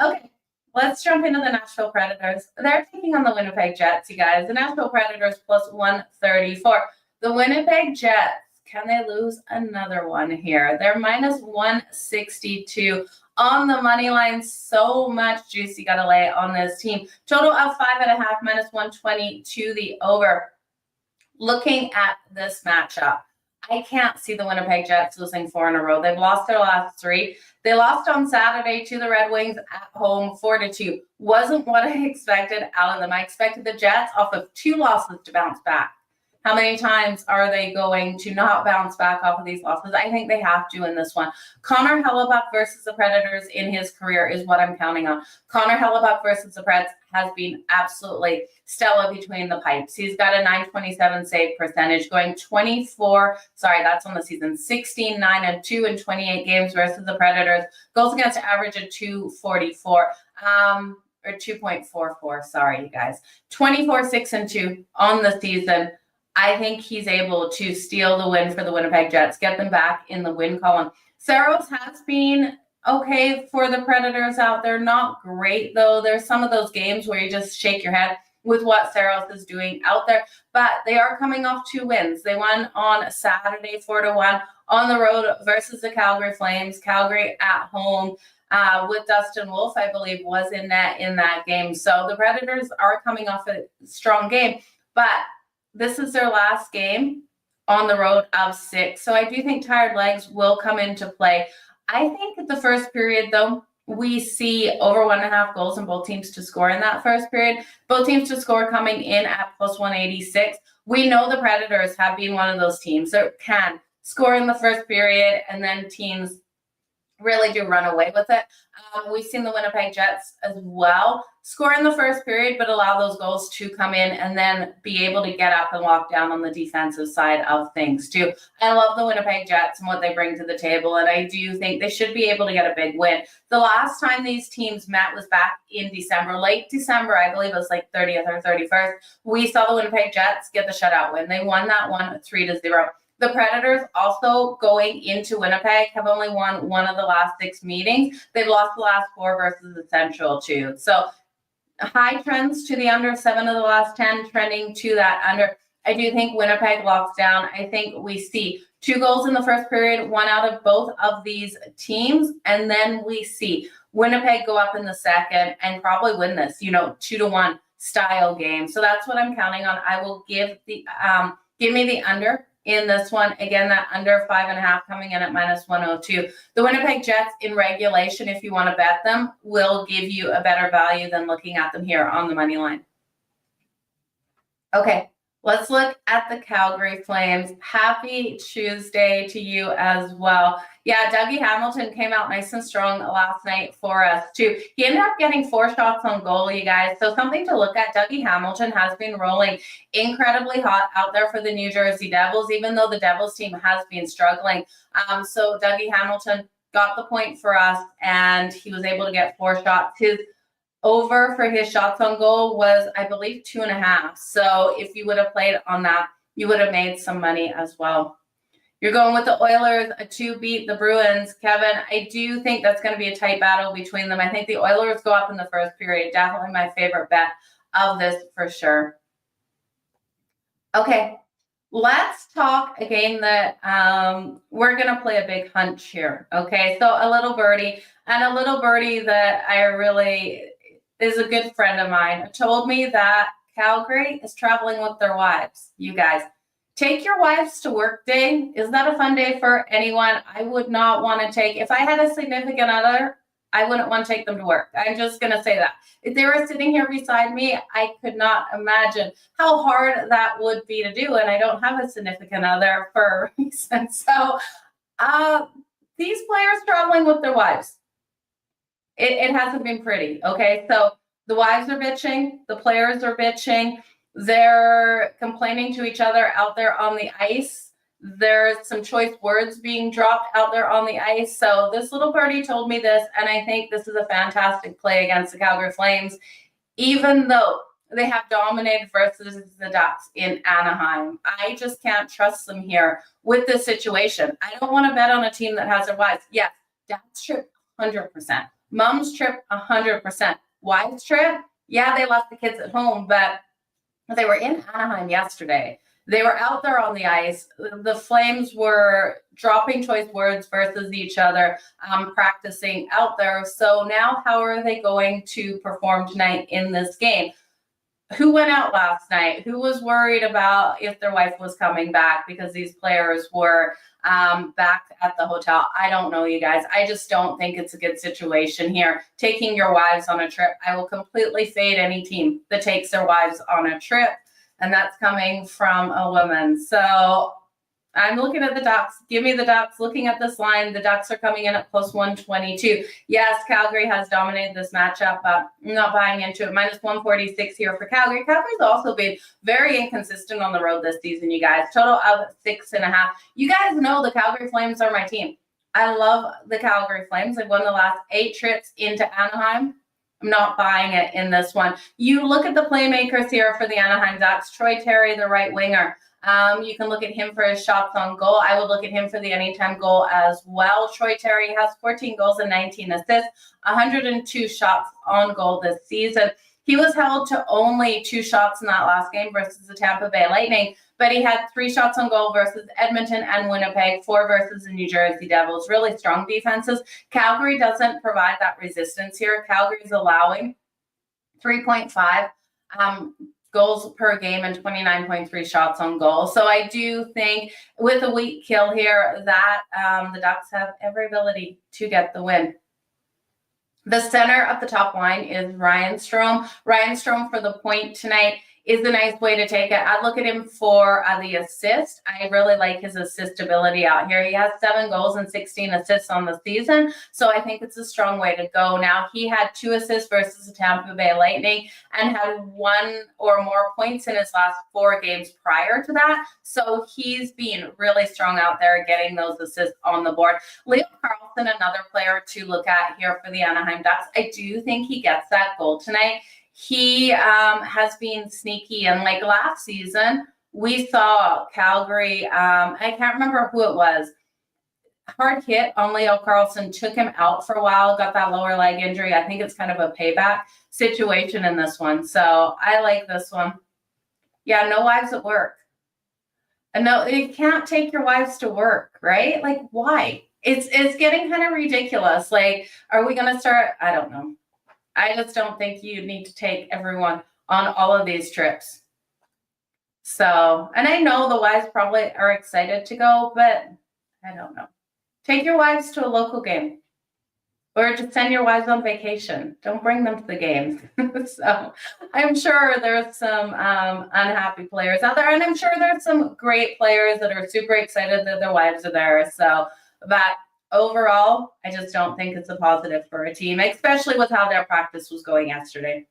Okay. Let's jump into the Nashville Predators. They're taking on the Winnipeg Jets, you guys. The Nashville Predators plus 134. The Winnipeg Jets, can they lose another one here? They're minus 162 on the money line. So much juice you got to lay on this team. Total of 5.5, minus 120 to the over. Looking at this matchup, I can't see the Winnipeg Jets losing 4 in a row. They've lost their last 3. They lost on Saturday to the Red Wings at home, 4-2. Wasn't what I expected out of them. I expected the Jets off of 2 losses to bounce back. How many times are they going to not bounce back off of these losses? I think they have to in this one. Connor Hellebuyck versus the Predators in his career is what I'm counting on. Connor Hellebuyck versus the Preds has been absolutely stellar between the pipes. He's got a 927 save percentage, going that's on the season, 16, 9-2 in 28 games versus the Predators. Goals against average of 2.44. Or 2.44, sorry, you guys. 24, 6-2 on the season. I think he's able to steal the win for the Winnipeg Jets, get them back in the win column. Saros has been okay for the Predators out there. Not great, though. There's some of those games where you just shake your head with what Saros is doing out there. But they are coming off 2 wins. They won on Saturday 4-1 on the road versus the Calgary Flames. Calgary at home with Dustin Wolf, I believe, was in net in that game. So the Predators are coming off a strong game. But this is their last game on the road of 6. So I do think tired legs will come into play. I think at the first period, though, we see over 1.5 goals in both teams to score in that first period. Both teams to score coming in at plus 186. We know the Predators have been one of those teams that can score in the first period and then teams really do run away with it. We've seen the Winnipeg Jets as well score in the first period, but allow those goals to come in and then be able to get up and lock down on the defensive side of things too. I love the Winnipeg Jets and what they bring to the table, and I do think they should be able to get a big win. The last time these teams met was back in December, late December, I believe it was like 30th or 31st. We saw the Winnipeg Jets get the shutout win. They won that one 3-0. The Predators also going into Winnipeg have only won one of the last 6 meetings. They've lost the last 4 versus the Central too. So high trends to the under, 7 of the last 10 trending to that under. I do think Winnipeg locks down. I think we see 2 goals in the first period, 1 out of both of these teams. And then we see Winnipeg go up in the second and probably win this, 2-1 style game. So that's what I'm counting on. I will give me the under in this one. Again, that under 5.5 coming in at minus 102. The Winnipeg Jets in regulation, if you want to bet them, will give you a better value than looking at them here on the money line. Okay, let's look at the Calgary Flames. Happy Tuesday to you as well. Yeah, Dougie Hamilton came out nice and strong last night for us too. He ended up getting 4 shots on goal, you guys. So something to look at. Dougie Hamilton has been rolling incredibly hot out there for the New Jersey Devils, even though the Devils team has been struggling. So Dougie Hamilton got the point for us, and he was able to get 4 shots. His over for his shots on goal was, I believe, 2.5. So if you would have played on that, you would have made some money as well. You're going with the Oilers to beat the Bruins. Kevin, I do think that's going to be a tight battle between them. I think the Oilers go up in the first period. Definitely my favorite bet of this for sure. Okay, let's talk a game that we're going to play a big hunch here. Okay, so a little birdie that I really is a good friend of mine told me that Calgary is traveling with their wives. You guys, take your wives to work day. Is that a fun day for anyone? I would not want to take, if I had a significant other, I wouldn't want to take them to work. I'm just going to say that. If they were sitting here beside me, I could not imagine how hard that would be to do. And I don't have a significant other for a reason. So these players traveling with their wives, it hasn't been pretty. Okay, so the wives are bitching. The players are bitching. They're complaining to each other out there on the ice. There's some choice words being dropped out there on the ice. So this little birdie told me this, and I think this is a fantastic play against the Calgary Flames, even though they have dominated versus the Ducks in Anaheim. I just can't trust them here with this situation. I don't want to bet on a team that has their wives. Yes, Dad's trip, 100%. Mom's trip, 100%. Wives trip, yeah, they left the kids at home, but they were in Anaheim yesterday. They were out there on the ice. The Flames were dropping choice words versus each other, practicing out there. So now how are they going to perform tonight in this game? Who went out last night? Who was worried about if their wife was coming back because these players were back at the hotel? I don't know, you guys. I just don't think it's a good situation here. Taking your wives on a trip. I will completely fade any team that takes their wives on a trip. And that's coming from a woman. So I'm looking at the Ducks. Give me the Ducks. Looking at this line, the Ducks are coming in at plus 122. Yes, Calgary has dominated this matchup, but I'm not buying into it. Minus 146 here for Calgary. Calgary's also been very inconsistent on the road this season, you guys. Total of 6.5. You guys know the Calgary Flames are my team. I love the Calgary Flames. They've won the last 8 trips into Anaheim. I'm not buying it in this one. You look at the playmakers here for the Anaheim Ducks. Troy Terry, the right winger. You can look at him for his shots on goal. I would look at him for the anytime goal as well. Troy Terry has 14 goals and 19 assists, 102 shots on goal this season. He was held to only 2 shots in that last game versus the Tampa Bay Lightning, but he had 3 shots on goal versus Edmonton and Winnipeg, 4 versus the New Jersey Devils. Really strong defenses. Calgary doesn't provide that resistance here. Calgary is allowing 3.5 goals per game and 29.3 shots on goal. So I do think with a weak kill here that the Ducks have every ability to get the win. The center of the top line is Ryan Strome. Ryan Strome for the point tonight is a nice way to take it. I'd look at him for the assist. I really like his assist ability out here. He has 7 goals and 16 assists on the season, so I think it's a strong way to go. Now, he had 2 assists versus the Tampa Bay Lightning and had 1 or more points in his last 4 games prior to that, so he's been really strong out there getting those assists on the board. Leo Carlson, another player to look at here for the Anaheim Ducks. I do think he gets that goal tonight. He has been sneaky, and like last season, we saw Calgary, I can't remember who it was, hard hit on Leo Carlson, took him out for a while, got that lower leg injury. I think it's kind of a payback situation in this one, so I like this one. Yeah, no wives at work. And no, you can't take your wives to work, right? Like, why? It's getting kind of ridiculous. Like, are we going to start? I don't know. I just don't think you need to take everyone on all of these trips. So, and I know the wives probably are excited to go, but I don't know. Take your wives to a local game or just send your wives on vacation. Don't bring them to the games. So I'm sure there's some unhappy players out there, and I'm sure there's some great players that are super excited that their wives are there. So, but overall, I just don't think it's a positive for a team, especially with how their practice was going yesterday.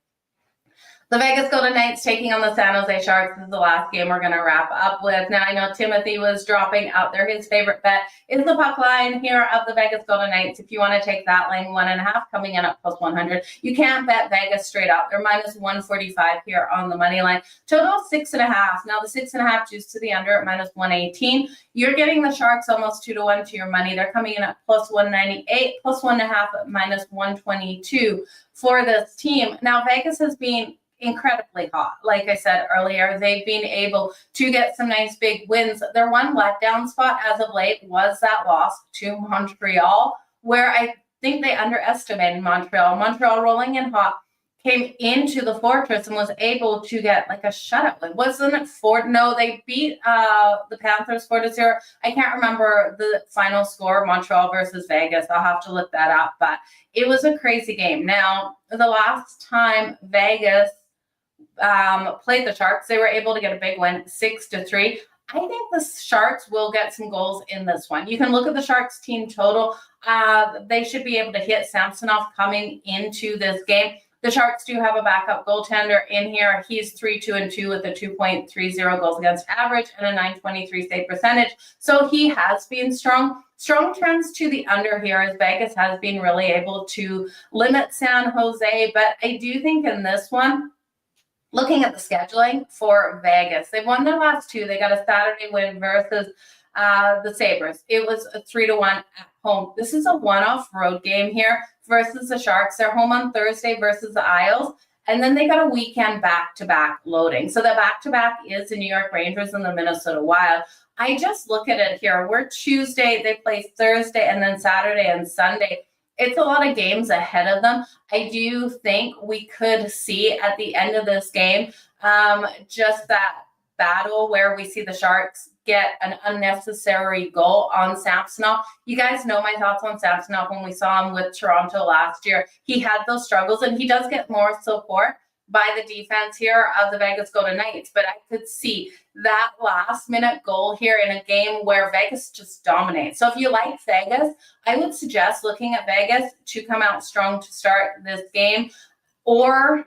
The Vegas Golden Knights taking on the San Jose Sharks. This is the last game we're going to wrap up with. Now, I know Timothy was dropping out there. His favorite bet is the puck line here of the Vegas Golden Knights. If you want to take that line, 1.5 coming in at plus 100. You can't bet Vegas straight up. They're minus 145 here on the money line. Total 6.5. Now, the 6.5 juice to the under at minus 118. You're getting the Sharks almost 2-1 to your money. They're coming in at plus 198, plus 1.5 at minus 122 for this team. Now, Vegas has been incredibly hot. Like I said earlier, they've been able to get some nice big wins. Their one letdown spot as of late was that loss to Montreal, where I think they underestimated Montreal. Montreal rolling in hot, came into the Fortress and was able to get like a shutout. It wasn't it 4? No, they beat the Panthers 4-0. I can't remember the final score, Montreal versus Vegas. I'll have to look that up, but it was a crazy game. Now, the last time Vegas played the Sharks, they were able to get a big win, 6-3. I think the Sharks will get some goals in this one. You can look at the Sharks team total. They should be able to hit Samsonov coming into this game. The Sharks do have a backup goaltender in here. He's 3-2-2 with a 2.30 goals against average and a 923 save percentage. So he has been strong. Strong trends to the under here as Vegas has been really able to limit San Jose. But I do think in this one, looking at the scheduling for Vegas, they've won their last 2. They got a Saturday win versus the Sabres. It was a 3-1 at home. This is a one-off road game here versus the Sharks. They're home on Thursday versus the Isles. And then they got a weekend back-to-back loading. So the back-to-back is the New York Rangers and the Minnesota Wild. I just look at it here. We're Tuesday. They play Thursday and then Saturday and Sunday. It's a lot of games ahead of them. I do think we could see at the end of this game just that battle where we see the Sharks get an unnecessary goal on Samsonov. You guys know my thoughts on Samsonov when we saw him with Toronto last year. He had those struggles, and he does get more support by the defense here of the Vegas Golden Knights. But I could see that last-minute goal here in a game where Vegas just dominates. So if you like Vegas, I would suggest looking at Vegas to come out strong to start this game or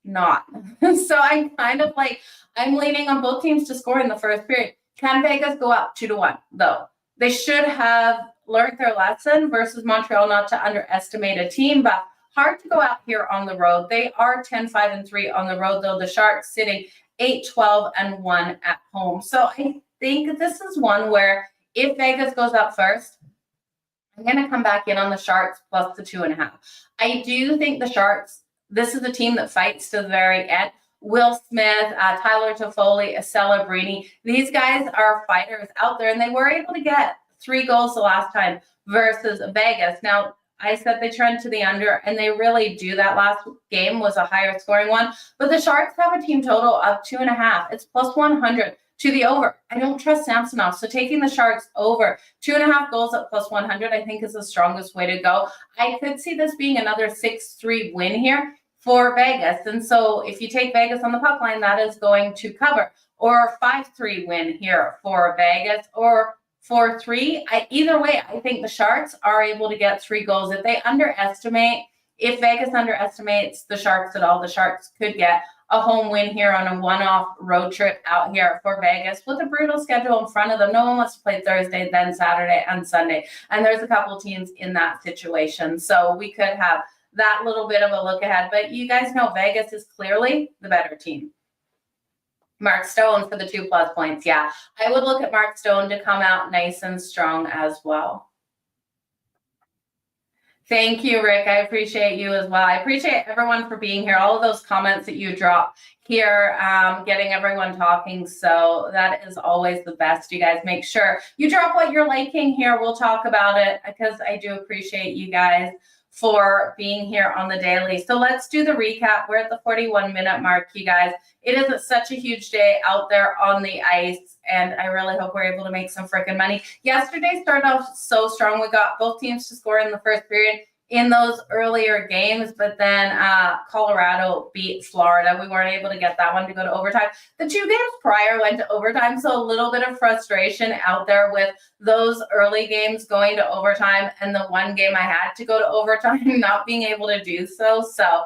not. So I'm kind of like, I'm leaning on both teams to score in the first period. Can Vegas go up 2-1, though? They should have learned their lesson versus Montreal not to underestimate a team, but hard to go out here on the road. They are 10-5-3 on the road, though. The Sharks sitting 8, 12, and 1 at home. So I think this is one where if Vegas goes up first, I'm going to come back in on the Sharks plus the 2.5. I do think the Sharks, this is a team that fights to the very end. Will Smith, Tyler Toffoli, Celebrini, these guys are fighters out there, and they were able to get 3 goals the last time versus Vegas. Now, I said they trend to the under, and they really do. That last game was a higher scoring one, but the Sharks have a team total of 2.5. It's plus 100 to the over. I don't trust Samsonov, so taking the Sharks over 2.5 goals at plus 100, I think is the strongest way to go. I could see this being another 6-3 win here for Vegas, and so if you take Vegas on the puck line, that is going to cover, or 5-3 win here for Vegas, or 4-3. Either way, I think the Sharks are able to get 3 goals. If Vegas underestimates the Sharks at all, the Sharks could get a home win here on a one-off road trip out here for Vegas with a brutal schedule in front of them. No one wants to play Thursday, then Saturday, and Sunday. And there's a couple teams in that situation. So we could have that little bit of a look ahead. But you guys know Vegas is clearly the better team. Mark Stone for the 2+ points. Yeah, I would look at Mark Stone to come out nice and strong as well. Thank you, Rick. I appreciate you as well. I appreciate everyone for being here. All of those comments that you drop here, getting everyone talking. So that is always the best. You guys make sure you drop what you're liking here. We'll talk about it because I do appreciate you guys for being here on the daily. So let's do the recap. We're at the 41-minute mark, you guys. It is such a huge day out there on the ice, and I really hope we're able to make some freaking money. Yesterday started off so strong. We got both teams to score in the first period in those earlier games, but then Colorado beat Florida. We weren't able to get that one to go to overtime. The 2 games prior went to overtime, so a little bit of frustration out there with those early games going to overtime, and the one game I had to go to overtime not being able to do so. So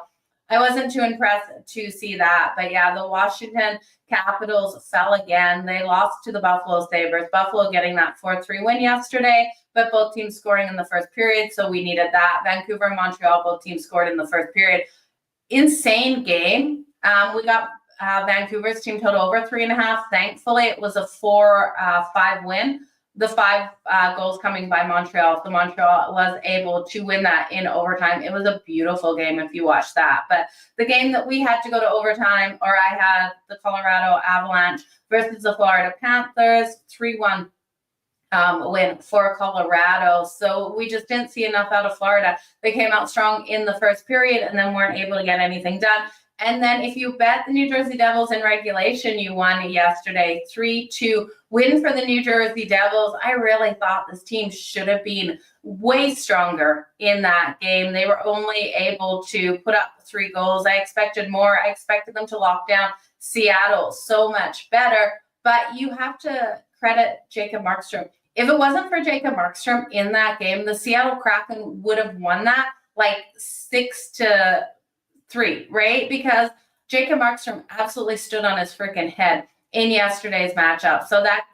I wasn't too impressed to see that. But yeah, the Washington Capitals fell again. They lost to the Buffalo Sabres. Buffalo getting that 4-3 win yesterday, but both teams scoring in the first period, so we needed that. Vancouver and Montreal, both teams scored in the first period. Insane game. We got Vancouver's team total over 3.5. Thankfully, it was a 4-5 win. The 5 goals coming by Montreal. So Montreal was able to win that in overtime. It was a beautiful game if you watch that. But the game that we had to go to overtime, or I had the Colorado Avalanche versus the Florida Panthers, 3-1 win for Colorado. So we just didn't see enough out of Florida. They came out strong in the first period and then weren't able to get anything done. And then if you bet the New Jersey Devils in regulation, you won yesterday, 3-2 win for the New Jersey Devils. I really thought this team should have been way stronger in that game. They were only able to put up 3 goals. I expected more. I expected them to lock down Seattle so much better. But you have to credit Jacob Markstrom. If it wasn't for Jacob Markstrom in that game, the Seattle Kraken would have won that like 6-3, right? Because Jacob Markstrom absolutely stood on his freaking head in yesterday's matchup. So that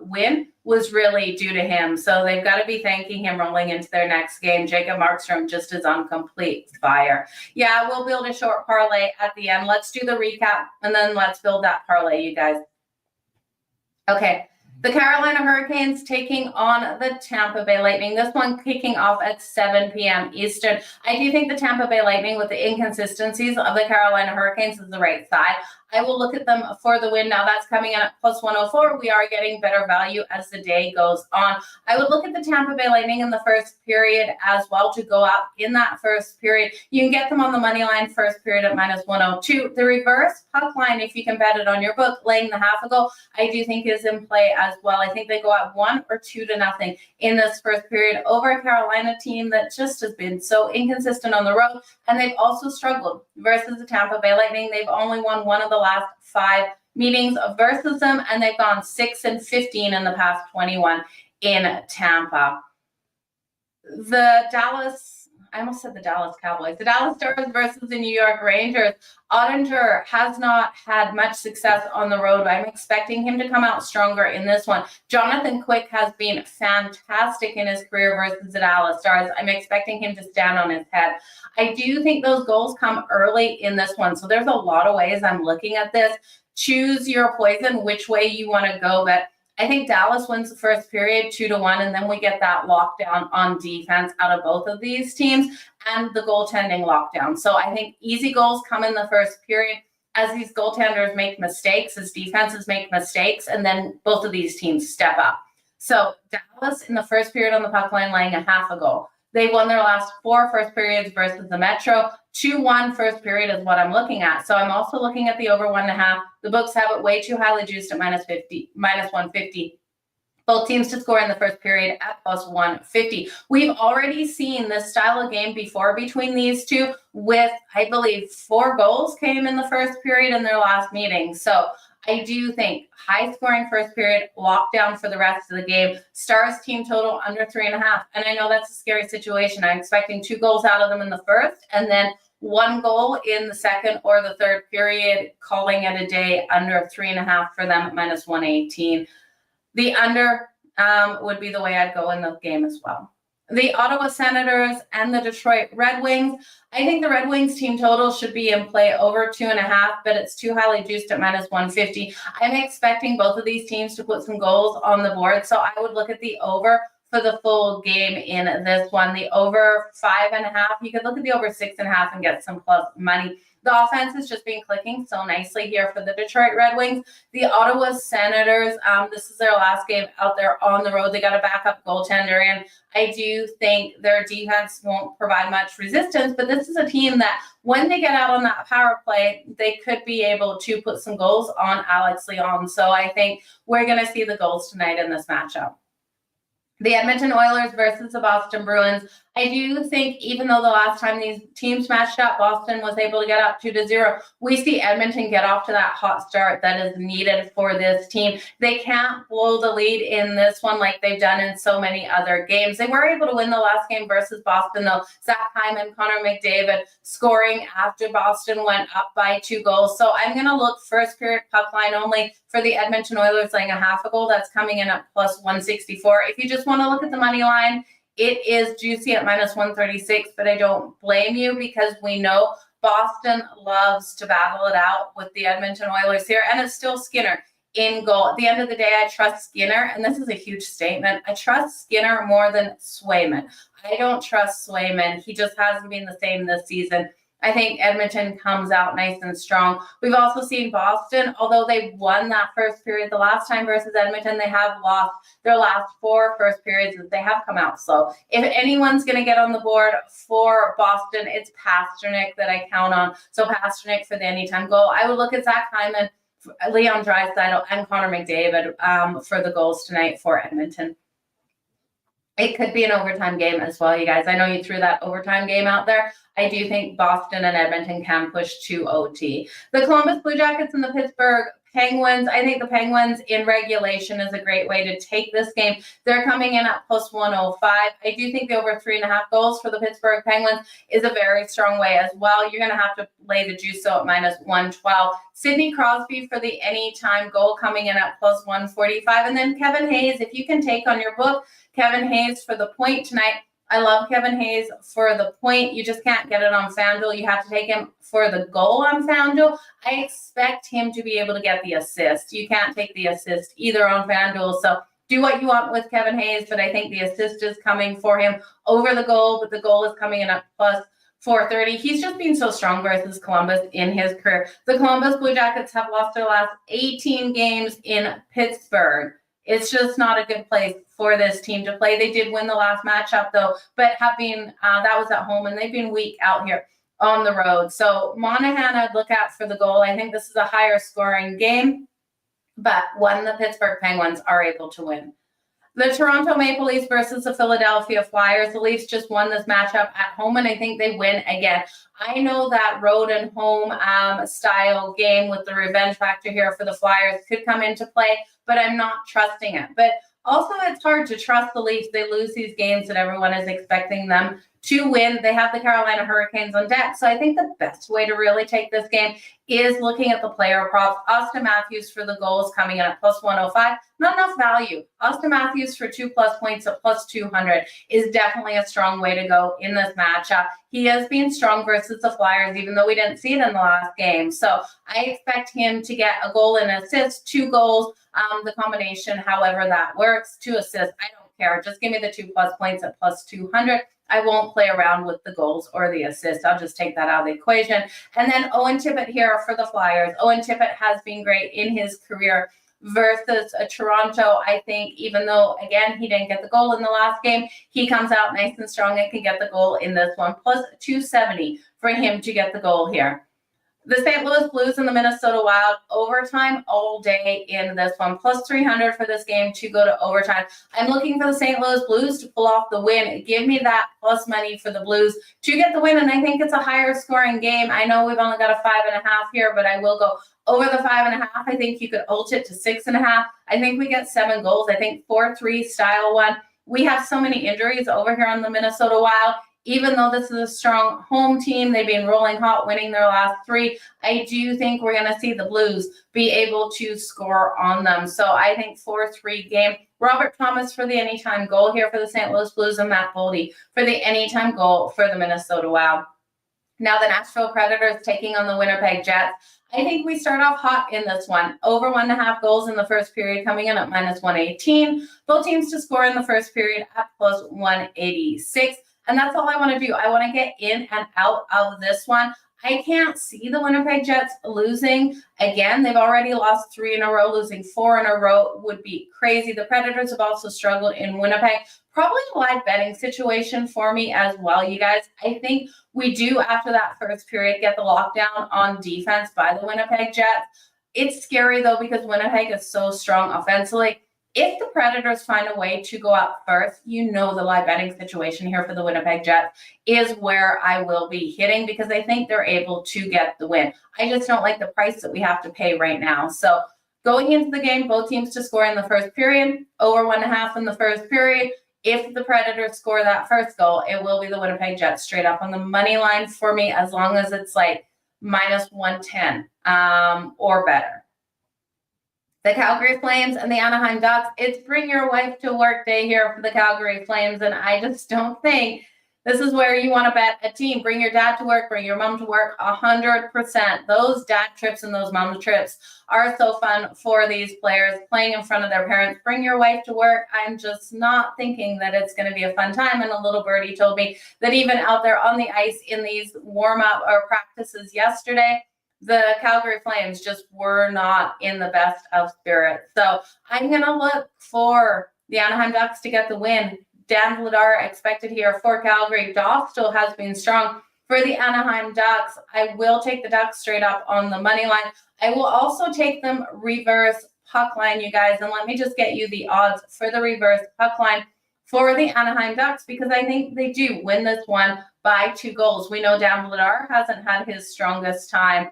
win was really due to him. So they've got to be thanking him rolling into their next game. Jacob Markstrom just is on complete fire. Yeah, we'll build a short parlay at the end. Let's do the recap, and then let's build that parlay, you guys. Okay. The Carolina Hurricanes taking on the Tampa Bay Lightning. This one kicking off at 7 p.m. Eastern. I do think the Tampa Bay Lightning, with the inconsistencies of the Carolina Hurricanes, is the right side. I will look at them for the win. Now that's coming in at plus 104. We are getting better value as the day goes on. I would look at the Tampa Bay Lightning in the first period as well to go up in that first period. You can get them on the money line first period at minus 102. The reverse puck line, if you can bet it on your book, laying the half a goal, I do think is in play as well. I think they go up 1 or 2-0 in this first period over a Carolina team that just has been so inconsistent on the road. And they've also struggled versus the Tampa Bay Lightning. They've only won 1 of the last 5 meetings versus them, and they've gone 6-15 in the past 21 in Tampa. The Dallas I almost said the Dallas Cowboys, the Dallas Stars versus the New York Rangers. Ottinger has not had much success on the road, but I'm expecting him to come out stronger in this one. Jonathan Quick has been fantastic in his career versus the Dallas Stars. I'm expecting him to stand on his head. I do think those goals come early in this one, so there's a lot of ways I'm looking at this. Choose your poison, which way you want to go, but I think Dallas wins the first period 2-1, and then we get that lockdown on defense out of both of these teams and the goaltending lockdown. So I think easy goals come in the first period as these goaltenders make mistakes, as defenses make mistakes, and then both of these teams step up. So Dallas in the first period on the puck line laying a half a goal. They won their last 4 first periods versus the Metro. 2-1 first period is what I'm looking at. So I'm also looking at the over 1.5. The books have it way too highly juiced at minus 150. Both teams to score in the first period at plus 150. We've already seen this style of game before between these two with, I believe, 4 goals came in the first period in their last meeting. So I do think high scoring first period, lockdown for the rest of the game. Stars team total under 3.5. And I know that's a scary situation. I'm expecting 2 goals out of them in the first and then 1 goal in the second or the third period, calling it a day under 3.5 for them at minus 118. The under would be the way I'd go in the game as well. The Ottawa Senators and the Detroit Red Wings. I think the Red Wings team total should be in play over 2.5, but it's too highly juiced at minus 150. I'm expecting both of these teams to put some goals on the board, so I would look at the over for the full game in this one. The over 5.5. You could look at the over 6.5 and get some plus money. The offense has just been clicking so nicely here for the Detroit Red Wings. The Ottawa Senators, this is their last game out there on the road. They got a backup goaltender, and I do think their defense won't provide much resistance, but this is a team that when they get out on that power play, they could be able to put some goals on Alex Leon. So I think we're going to see the goals tonight in this matchup. The Edmonton Oilers versus the Boston Bruins. I do think even though the last time these teams matched up, Boston was able to get up 2-0. We see Edmonton get off to that hot start that is needed for this team. They can't blow the lead in this one like they've done in so many other games. They were able to win the last game versus Boston, though. Zach Hyman, Connor McDavid scoring after Boston went up by 2 goals. So I'm going to look first period puck line only for the Edmonton Oilers laying a half a goal. That's coming in at plus 164. If you just want to look at the money line, it is juicy at minus 136, but I don't blame you because we know Boston loves to battle it out with the Edmonton Oilers here, and it's still Skinner in goal. At the end of the day, I trust Skinner, and this is a huge statement. I trust Skinner more than Swayman. I don't trust Swayman. He just hasn't been the same this season. I think Edmonton comes out nice and strong. We've also seen Boston, although they won that first period the last time versus Edmonton, they have lost their last 4 first periods as they have come out slow. If anyone's going to get on the board for Boston, it's Pasternak that I count on. So Pasternak for the anytime goal. I would look at Zach Hyman, Leon Draisaitl, and Connor McDavid for the goals tonight for Edmonton. It could be an overtime game as well, you guys. I know you threw that overtime game out there. I do think Boston and Edmonton can push to OT. The Columbus Blue Jackets and the Pittsburgh Penguins. I think the Penguins in regulation is a great way to take this game. They're coming in at plus 105. I do think the over 3.5 goals for the Pittsburgh Penguins is a very strong way as well. You're going to have to lay the juice at minus 112. Sidney Crosby for the anytime goal coming in at plus 145. And then Kevin Hayes, if you can take on your book, Kevin Hayes for the point tonight. I love Kevin Hayes for the point. You just can't get it on FanDuel. You have to take him for the goal on FanDuel. I expect him to be able to get the assist. You can't take the assist either on FanDuel. So do what you want with Kevin Hayes, but I think the assist is coming for him over the goal, but the goal is coming in at plus 430. He's just been so strong versus Columbus in his career. The Columbus Blue Jackets have lost their last 18 games in Pittsburgh. It's just not a good place for this team to play. They did win the last matchup, though, but have been that was at home, and they've been weak out here on the road. So Monahan I'd look at for the goal. I think this is a higher scoring game, but one the Pittsburgh Penguins are able to win. The Toronto Maple Leafs versus the Philadelphia Flyers. The Leafs just won this matchup at home, and I think they win again. I know that road and home style game with the revenge factor here for the Flyers could come into play, but I'm not trusting it. But also, it's hard to trust the Leafs. They lose these games that everyone is expecting them to win. They have the Carolina Hurricanes on deck. So I think the best way to really take this game is looking at the player props. Austin Matthews for the goals coming in at plus 105. Not enough value. Austin Matthews for 2+ points at plus 200 is definitely a strong way to go in this matchup. He has been strong versus the Flyers, even though we didn't see it in the last game. So I expect him to get a goal and assist, 2 goals, the combination, however that works, 2 assists. I don't care. Just give me the 2+ points at plus 200. I won't play around with the goals or the assist. I'll just take that out of the equation. And then Owen Tippett here for the Flyers. Owen Tippett has been great in his career versus Toronto. I think even though, again, he didn't get the goal in the last game, he comes out nice and strong and can get the goal in this one. Plus 270 for him to get the goal here. The St. Louis Blues and the Minnesota Wild, overtime all day in this one. Plus 300 for this game to go to overtime. I'm looking for the St. Louis Blues to pull off the win. Give me that plus money for the Blues to get the win, and I think it's a higher scoring game. I know we've only got a 5.5 here, but I will go over the 5.5. I think you could ult it to 6.5. I think we get 7 goals. I think 4-3 style one. We have so many injuries over here on the Minnesota Wild. Even though this is a strong home team, they've been rolling hot, winning their last 3. I do think we're going to see the Blues be able to score on them. So I think 4-3 game. Robert Thomas for the anytime goal here for the St. Louis Blues, and Matt Boldy for the anytime goal for the Minnesota Wild. Now the Nashville Predators taking on the Winnipeg Jets. I think we start off hot in this one. Over 1.5 goals in the first period, coming in at minus 118. Both teams to score in the first period at plus 186. And that's all I want to do. I want to get in and out of this one. I can't see the Winnipeg Jets losing. Again, they've already lost 3 in a row. Losing 4 in a row would be crazy. The Predators have also struggled in Winnipeg. Probably a live betting situation for me as well, you guys. I think we do, after that first period, get the lockdown on defense by the Winnipeg Jets. It's scary, though, because Winnipeg is so strong offensively. If the Predators find a way to go up first, you know the live betting situation here for the Winnipeg Jets is where I will be hitting, because I think they're able to get the win. I just don't like the price that we have to pay right now. So going into the game, both teams to score in the first period, over 1.5 in the first period. If the Predators score that first goal, it will be the Winnipeg Jets straight up on the money line for me, as long as it's like minus 110 or better. The Calgary Flames and the Anaheim Ducks. It's bring your wife to work day here for the Calgary Flames, and I just don't think this is where you want to bet a team. Bring your dad to work, bring your mom to work, 100%. Those dad trips and those mom trips are so fun for these players, playing in front of their parents. Bring your wife to work. I'm just not thinking that it's going to be a fun time. And a little birdie told me that even out there on the ice in these warm-up or practices yesterday, the Calgary Flames just were not in the best of spirits. So I'm going to look for the Anaheim Ducks to get the win. Dan Vladar expected here for Calgary. Doff still has been strong for the Anaheim Ducks. I will take the Ducks straight up on the money line. I will also take them reverse puck line, you guys. And let me just get you the odds for the reverse puck line for the Anaheim Ducks, because I think they do win this one by 2 goals. We know Dan Vladar hasn't had his strongest time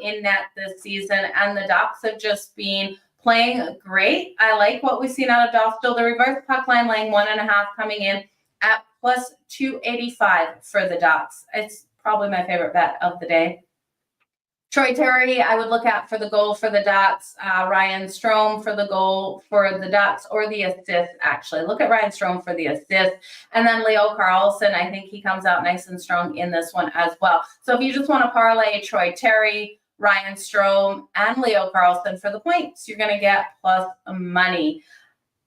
in net this season, and the Ducks have just been playing great. I like what we've seen out of Doff. Still, the reverse puck line laying 1.5 coming in at plus 285 for the Ducks. It's probably my favorite bet of the day. Troy Terry, I would look at for the goal for the Ducks. Ryan Strome for the goal for the Ducks, or the assist, actually. Look at Ryan Strome for the assist. And then Leo Carlsson, I think he comes out nice and strong in this one as well. So if you just want to parlay Troy Terry, Ryan Strome, and Leo Carlsson for the points, you're going to get plus money.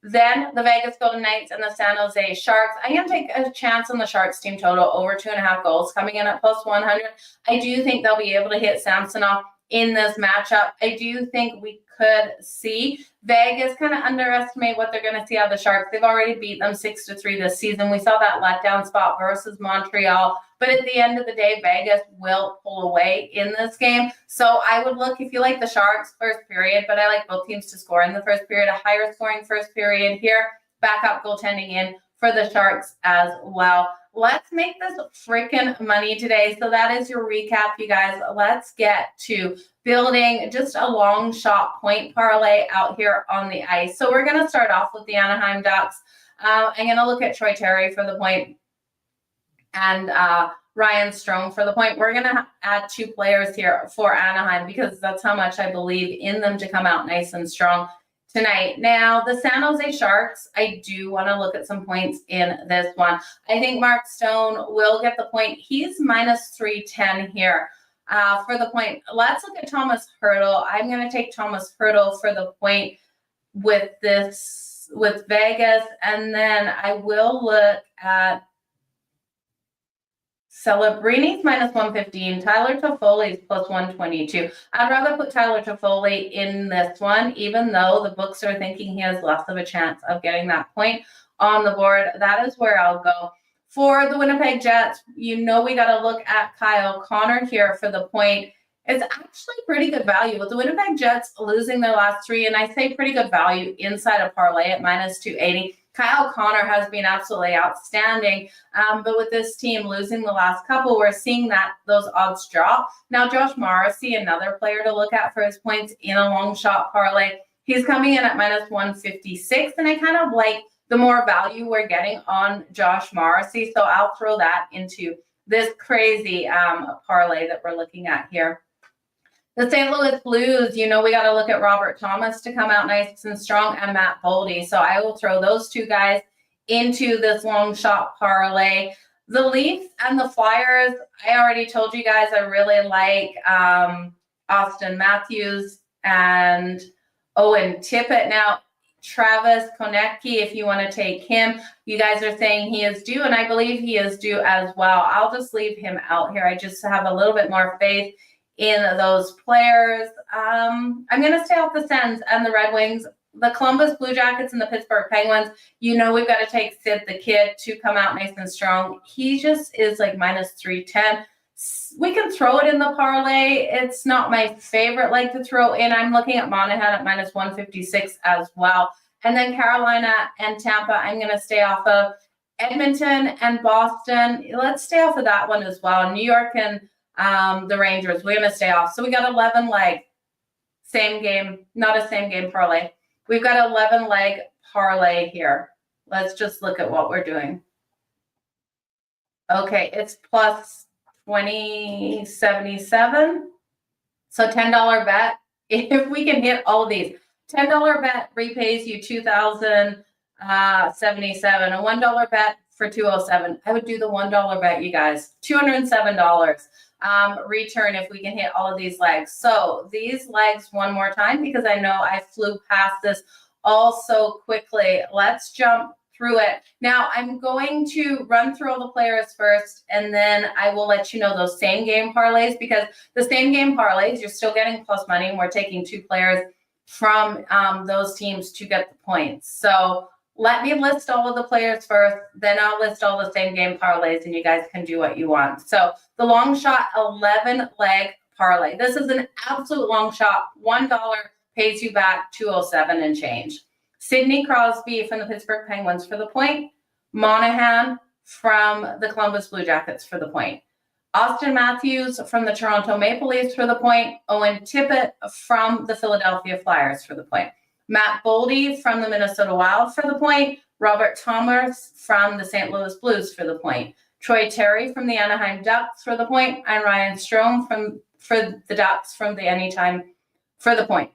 Then the Vegas Golden Knights and the San Jose Sharks. I'm going to take a chance on the Sharks team total over 2.5 goals, coming in at plus 100. I do think they'll be able to hit Samsonov in this matchup. I do think we could see Vegas kind of underestimate what they're going to see out of the Sharks. They've already beat them 6-3 this season. We saw that letdown spot versus Montreal. But at the end of the day, Vegas will pull away in this game. So I would look, if you like the Sharks, first period, but I like both teams to score in the first period, a higher scoring first period here. Backup goaltending in for the Sharks as well. Let's make this freaking money today. So that is your recap, you guys. Let's get to building just a long shot point parlay out here on the ice. So we're going to start off with the Anaheim Ducks. I'm going to look at Troy Terry for the point. and Ryan Strome for the point. We're going to add 2 players here for Anaheim because that's how much I believe in them to come out nice and strong tonight. Now, the San Jose Sharks, I do want to look at some points in this one. I think Mark Stone will get the point. He's minus 310 here for the point. Let's look at Thomas Hertl. I'm going to take Thomas Hertl for the point with Vegas, and then I will look at Celebrini's minus 115, Tyler Toffoli's plus 122. I'd rather put Tyler Toffoli in this one, even though the books are thinking he has less of a chance of getting that point on the board. That is where I'll go. For the Winnipeg Jets, we got to look at Kyle Connor here for the point. It's actually pretty good value with the Winnipeg Jets losing their last 3, and I say pretty good value inside a parlay at minus 280. Kyle Connor has been absolutely outstanding, but with this team losing the last couple, we're seeing that those odds drop. Now, Josh Morrissey, another player to look at for his points in a long shot parlay, he's coming in at minus 156, and I kind of like the more value we're getting on Josh Morrissey, so I'll throw that into this crazy parlay that we're looking at here. The St. Louis Blues, we got to look at Robert Thomas to come out nice and strong and Matt Boldy. So I will throw those 2 guys into this long shot parlay. The Leafs and the Flyers, I already told you guys I really like Austin Matthews and Owen Tippett. Now, Travis Konecki, if you want to take him, you guys are saying he is due, and I believe he is due as well. I'll just leave him out here. I just have a little bit more faith in those players. I'm going to stay off the Sens and the Red Wings. The Columbus Blue Jackets and the Pittsburgh Penguins, we've got to take Sid the Kid to come out nice and strong. He just is like minus 310. We can throw it in the parlay. It's not my favorite leg to throw in. I'm looking at Monahan at minus 156 as well. And then Carolina and Tampa, I'm going to stay off of. Edmonton and Boston, let's stay off of that one as well. New York and the Rangers, we're going to stay off. So we got 11 leg, same game, not a same game parlay. We've got 11 leg parlay here. Let's just look at what we're doing. Okay, it's plus 2077. So $10 bet. If we can hit all of these, $10 bet repays you 2,077. A $1 bet for 207. I would do the $1 bet, you guys. $207 return if we can hit all of these legs. So these legs one more time, because I know I flew past this all so quickly. Let's jump through it. Now I'm going to run through all the players first, and then I will let you know those same game parlays, because the same game parlays, you're still getting plus money, and we're taking 2 players from those teams to get the points. So let me list all of the players first, then I'll list all the same game parlays, and you guys can do what you want. So the long shot 11 leg parlay. This is an absolute long shot. $1 pays you back 207 and change. Sidney Crosby from the Pittsburgh Penguins for the point. Monahan from the Columbus Blue Jackets for the point. Austin Matthews from the Toronto Maple Leafs for the point. Owen Tippett from the Philadelphia Flyers for the point. Matt Boldy from the Minnesota Wild for the point. Robert Thomas from the St. Louis Blues for the point. Troy Terry from the Anaheim Ducks for the point. And Ryan Strome for the Ducks from the Anytime for the point.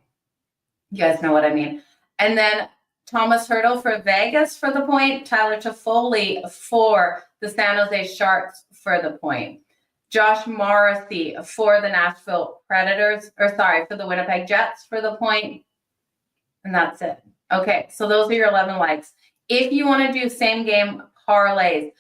You guys know what I mean. And then Thomas Hertl for Vegas for the point. Tyler Toffoli for the San Jose Sharks for the point. Josh Morrissey for the Nashville Predators, for the Winnipeg Jets for the point. And that's it. Okay, so those are your 11 legs. If you want to do same game parlays,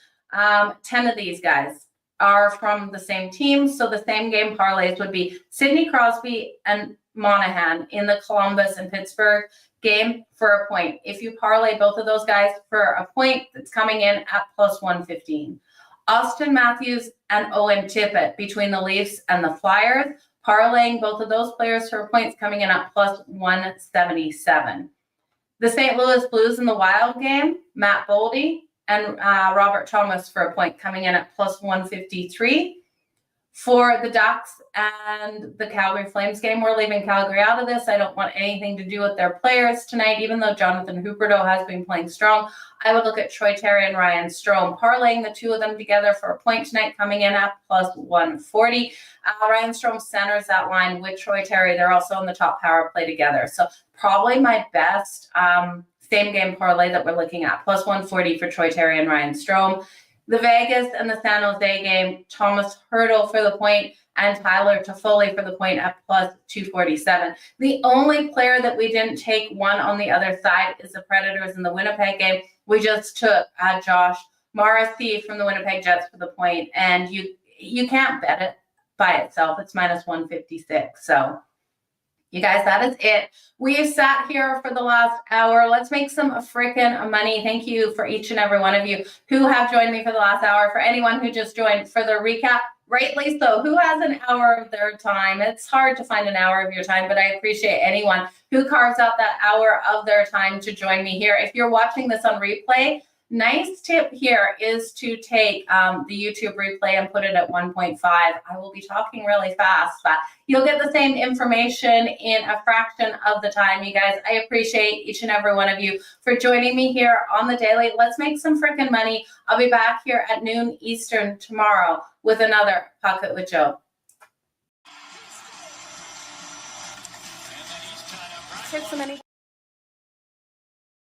10 of these guys are from the same team. So the same game parlays would be Sidney Crosby and Monahan in the Columbus and Pittsburgh game for a point. If you parlay both of those guys for a point, it's coming in at plus 115. Austin Matthews and Owen Tippett between the Leafs and the Flyers. Parlaying both of those players for points coming in at plus 177. The St. Louis Blues in the Wild game, Matt Boldy and Robert Thomas for a point coming in at plus 153. For the Ducks and the Calgary Flames game, we're leaving Calgary out of this. I don't want anything to do with their players tonight, even though Jonathan Huberdeau has been playing strong. I would look at Troy Terry and Ryan Strome, parlaying the two of them together for a point tonight, coming in at plus 140. Ryan Strome centers that line with Troy Terry. They're also in the top power play together. So probably my best same game parlay that we're looking at, plus 140 for Troy Terry and Ryan Strome. The Vegas and the San Jose game, Thomas Hertl for the point and Tyler Toffoli for the point at plus 247. The only player that we didn't take one on the other side is the Predators in the Winnipeg game. We just took Josh Morrissey from the Winnipeg Jets for the point, and you can't bet it by itself. It's minus 156. So you guys, that is it. We've sat here for the last hour. Let's make some freaking money. Thank you for each and every one of you who have joined me for the last hour. For anyone who just joined for the recap, rightly so. Who has an hour of their time? It's hard to find an hour of your time, but I appreciate anyone who carves out that hour of their time to join me here. If you're watching this on replay, nice tip here is to take the YouTube replay and put it at 1.5. I will be talking really fast, but you'll get the same information in a fraction of the time. You guys, I appreciate each and every one of you for joining me here on the daily. Let's make some freaking money. I'll be back here at noon Eastern tomorrow with another Pocket with Jo. Take some money.